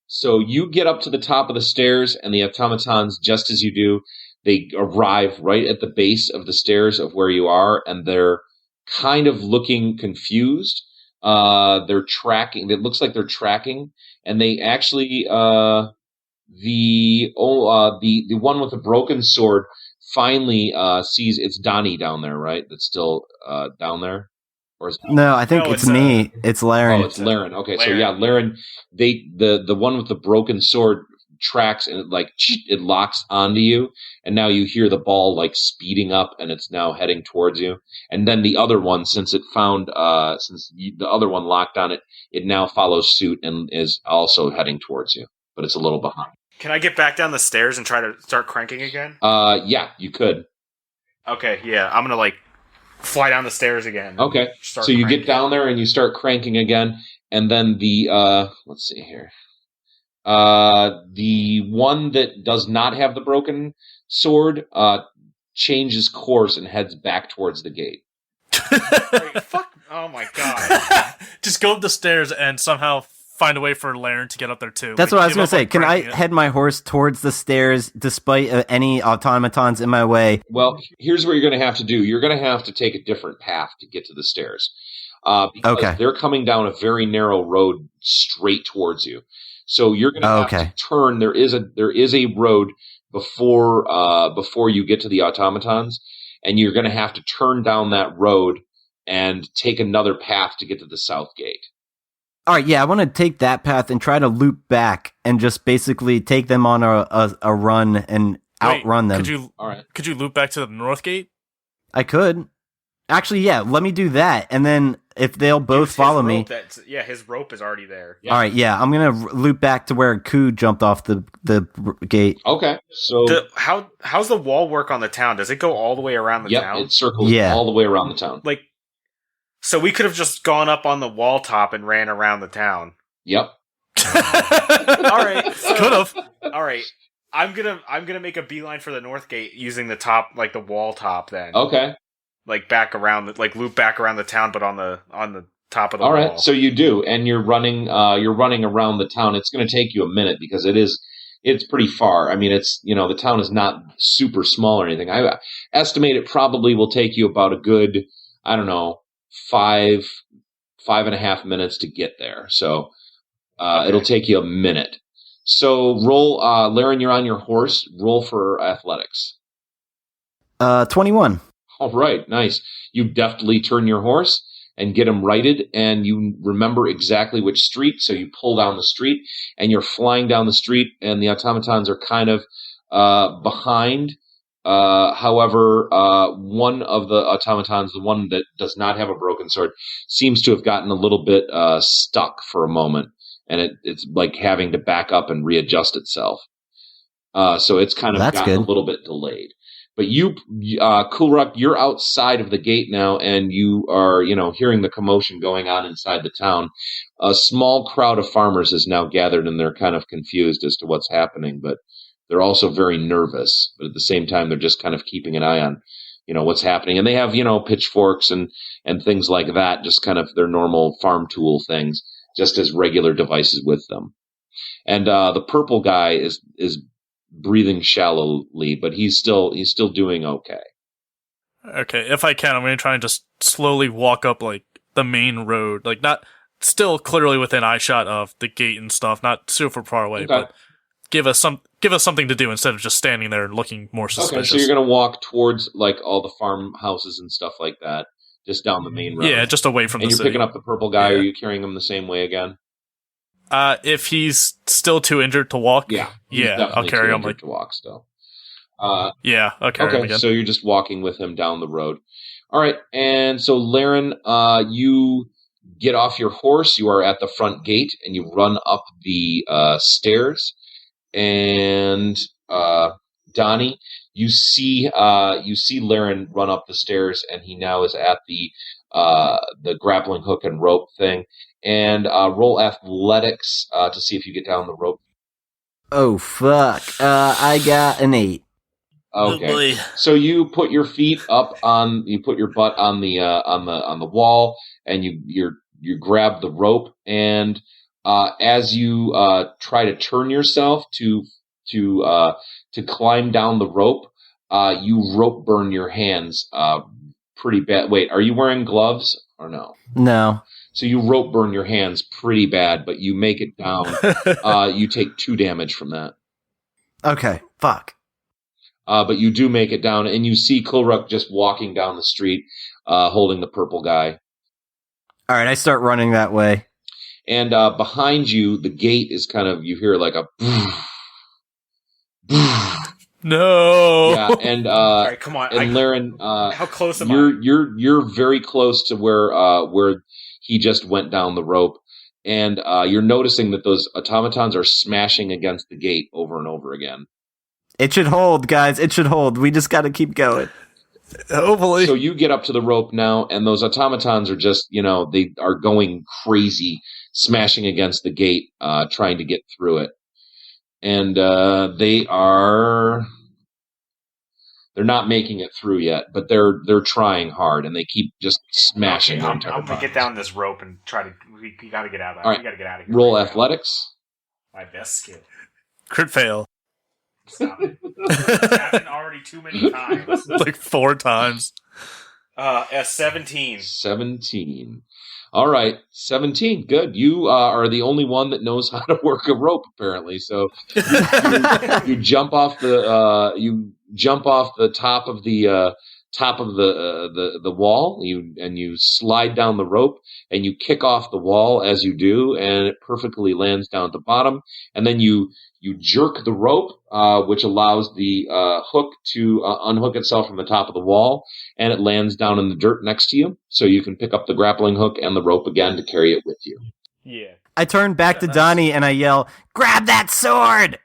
So you get up to the top of the stairs, and the automatons, just as you do, they arrive right at the base of the stairs of where you are, and they're kind of looking confused. They're tracking. It looks like they're tracking, and they actually the one with the broken sword finally sees it's Donnie down there, right? That's still down there. Or is no, I think it's me. It's Laryn. Oh, it's Laryn. Okay, Laryn. So yeah, Laryn. The one with the broken sword tracks, and it locks onto you, and now you hear the ball speeding up, and it's now heading towards you. And then the other one, since the other one locked on it, it now follows suit and is also heading towards you, but it's a little behind. Can I get back down the stairs and try to start cranking again? Yeah, you could. Okay, yeah, I'm gonna fly down the stairs again. Okay, so you get down there and you start cranking again, and then the let's see here. The one that does not have the broken sword changes course and heads back towards the gate. Wait, fuck! Oh my god! Just go up the stairs and somehow find a way for Laryn to get up there too. That's what I was going to say. Can I head my horse towards the stairs despite any automatons in my way? Well, here's what you're going to have to do. You're going to have to take a different path to get to the stairs. Because they're coming down a very narrow road straight towards you. So you're going to have to turn. There is a road before you get to the automatons, and you're going to have to turn down that road and take another path to get to the south gate. All right, yeah, I want to take that path and try to loop back and just basically take them on a run and outrun them. Could you loop back to the north gate? I could. Actually, yeah, let me do that, and then if they'll both follow me... his rope is already there. Yeah. All right, yeah, I'm going to loop back to where Ku jumped off the gate. Okay, so... How's the wall work on the town? Does it go all the way around the town? Yep, it circles all the way around the town. So we could have just gone up on the wall top and ran around the town. Yep. All right. Could have. All right. I'm gonna make a beeline for the north gate using the top, the wall top. Then. Okay. Back around, loop back around the town, but on the top of the wall. All right. So you do, and you're running around the town. It's going to take you a minute because it's pretty far. I mean, the town is not super small or anything. I estimate it probably will take you about a good, I don't know, 5.5 minutes to get there. So it'll take you a minute. So roll, Laryn, you're on your horse. Roll for athletics. 21. All right, nice. You deftly turn your horse and get him righted, and you remember exactly which street. So you pull down the street, and you're flying down the street, and the automatons are kind of behind. However, one of the automatons, the one that does not have a broken sword, seems to have gotten a little bit stuck for a moment, and it's like having to back up and readjust itself. So it's kind of gotten a little bit delayed. But you, Ku-Ruk, you're outside of the gate now, and you are, hearing the commotion going on inside the town. A small crowd of farmers is now gathered, and they're kind of confused as to what's happening, but they're also very nervous. But at the same time, they're just kind of keeping an eye on, what's happening. And they have, pitchforks and things like that, just kind of their normal farm tool things, just as regular devices with them. And the purple guy is breathing shallowly, but he's still doing okay. Okay, if I can, I'm going to try and just slowly walk up like the main road, like not still clearly within eyeshot of the gate and stuff, not super far away, but give us something to do instead of just standing there and looking more suspicious. Okay, so you're going to walk towards like all the farmhouses and stuff like that, just down the main road. Yeah, just away from the city. And you're picking up the purple guy. Yeah. Are you carrying him the same way again? If he's still too injured to walk, yeah, I'll carry him to walk still. I'll carry him again. So you're just walking with him down the road. All right, and so Laryn, you get off your horse. You are at the front gate, and you run up the stairs. And Donnie, you see Laryn run up the stairs, and he now is at the grappling hook and rope thing. And roll athletics to see if you get down the rope. Oh fuck! I got an 8. Okay, so you put your feet up you put your butt on the wall, and you grab the rope, and as you try to turn yourself to climb down the rope, you rope burn your hands pretty bad. Wait, are you wearing gloves or no? No. So you rope burn your hands pretty bad, but you make it down. You take 2 damage from that. Okay, fuck. But you do make it down, and you see Ku-Ruk just walking down the street, holding the purple guy. All right, I start running that way. And behind you, the gate is kind of, you hear like a... No. Yeah, and all right, come on. And Laryn, how close am I? You're very close to where he just went down the rope, and you're noticing that those automatons are smashing against the gate over and over again. It should hold, guys. It should hold. We just got to keep going. Hopefully. So you get up to the rope now, and those automatons are just, they are going crazy, smashing against the gate, trying to get through it. And they're not making it through yet, but they're trying hard, and they keep just smashing. Okay, I'm gonna get down this rope and try to. We gotta get out of that. All right. We gotta get out of here. Roll athletics. My best skill. Crit fail. Stop it. It's happened already too many times. Like 4 times. 17. 17. All right, 17. Good. You are the only one that knows how to work a rope, apparently. So you jump off the top of the wall. You slide down the rope, and you kick off the wall as you do, and it perfectly lands down at the bottom. And then you jerk the rope, which allows the hook to unhook itself from the top of the wall, and it lands down in the dirt next to you, so you can pick up the grappling hook and the rope again to carry it with you. Yeah. I turn back to Donnie and I yell, "Grab that sword!"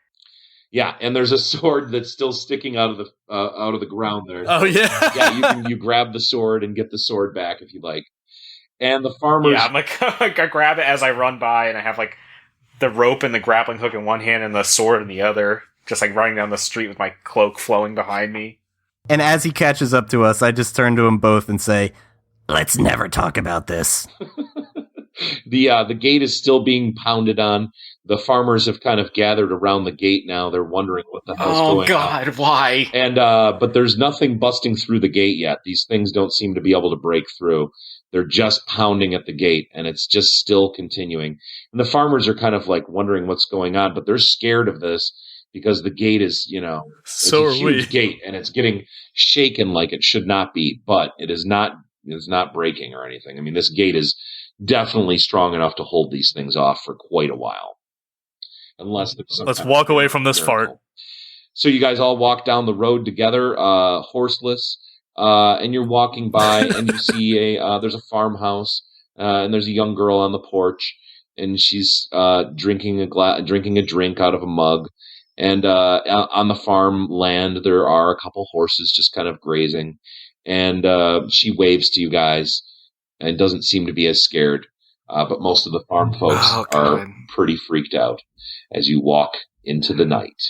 Yeah, and there's a sword that's still sticking out of the ground there. Oh yeah. Yeah, you grab the sword and get the sword back if you like. And the farmers. Yeah, I'm like I grab it as I run by, and I have like the rope and the grappling hook in one hand and the sword in the other, just like running down the street with my cloak flowing behind me. And as he catches up to us, I just turn to them both and say, "Let's never talk about this." The gate is still being pounded on. The farmers have kind of gathered around the gate now. They're wondering what the hell's going on. Oh God, why? And but there's nothing busting through the gate yet. These things don't seem to be able to break through. They're just pounding at the gate, and it's just still continuing. And the farmers are kind of like wondering what's going on, but they're scared of this because the gate is, so it's a huge gate, and it's getting shaken like it should not be, but it is not. It's not breaking or anything. I mean, this gate is definitely strong enough to hold these things off for quite a while. Unless let's walk away from this miracle. fart. So you guys all walk down the road together, horseless, and you're walking by, and you see there's a farmhouse, and there's a young girl on the porch, and she's drinking a drink out of a mug. And on the farmland, there are a couple horses just kind of grazing, and she waves to you guys, and doesn't seem to be as scared. But most of the farm folks are pretty freaked out as you walk into the night.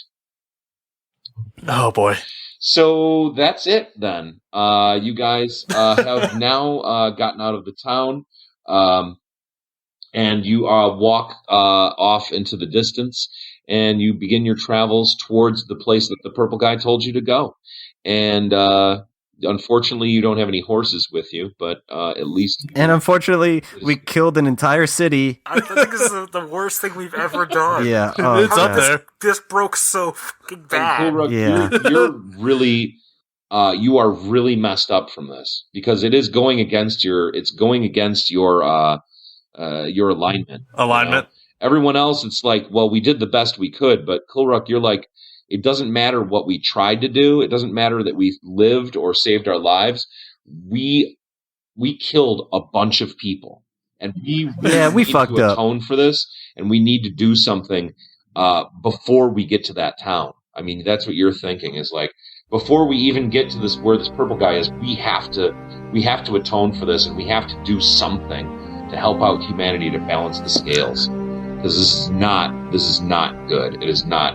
Oh boy. So that's it then. You guys have now gotten out of the town, and you walk off into the distance, and you begin your travels towards the place that the purple guy told you to go. And unfortunately, you don't have any horses with you, but at least... And unfortunately, we killed an entire city. I think this is the worst thing we've ever done. Yeah. It's up there. This broke so fucking bad. Ku-Ruk, Yeah. you're really... you are really messed up from this, because it is going against your alignment. Alignment. You know? Everyone else, it's like, well, we did the best we could, but Ku-Ruk, you're like, it doesn't matter what we tried to do. It doesn't matter that we lived or saved our lives. We killed a bunch of people, and we need fucked to up. atone for this, and we need to do something before we get to that town. I mean, that's what you're thinking, is like, before we even get to this, where this purple guy is, we have to atone for this, and we have to do something to help out humanity to balance the scales. Because this is not good. It is not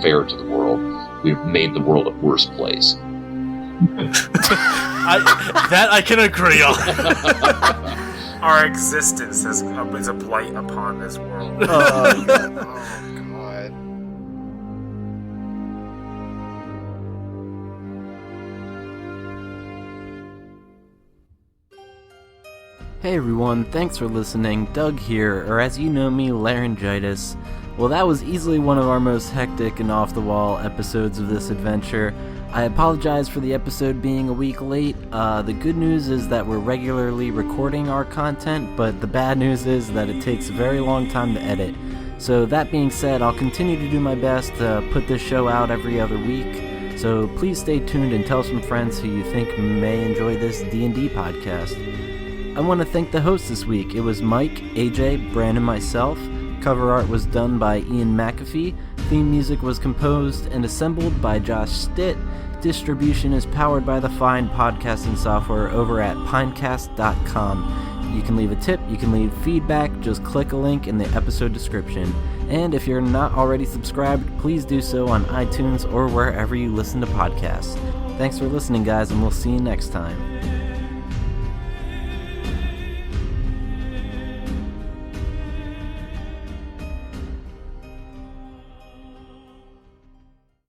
fair to the world. We've made the world a worse place. I can agree on. Our existence is a blight upon this world. Oh, God. Hey everyone, thanks for listening. Doug here, or as you know me, Laryn Gitis. Well, that was easily one of our most hectic and off-the-wall episodes of this adventure. I apologize for the episode being a week late. The good news is that we're regularly recording our content, but the bad news is that it takes a very long time to edit. So that being said, I'll continue to do my best to put this show out every other week. So please stay tuned and tell some friends who you think may enjoy this D&D podcast. I want to thank the hosts this week. It was Mike, AJ, Bren, and myself. Cover art was done by Ian McAfee. Theme music was composed and assembled by Josh Stitt. Distribution is powered by the fine podcasting software over at pinecast.com. You can leave a tip, you can leave feedback, just click a link in the episode description. And if you're not already subscribed, please do so on iTunes or wherever you listen to podcasts. Thanks for listening, guys, and we'll see you next time.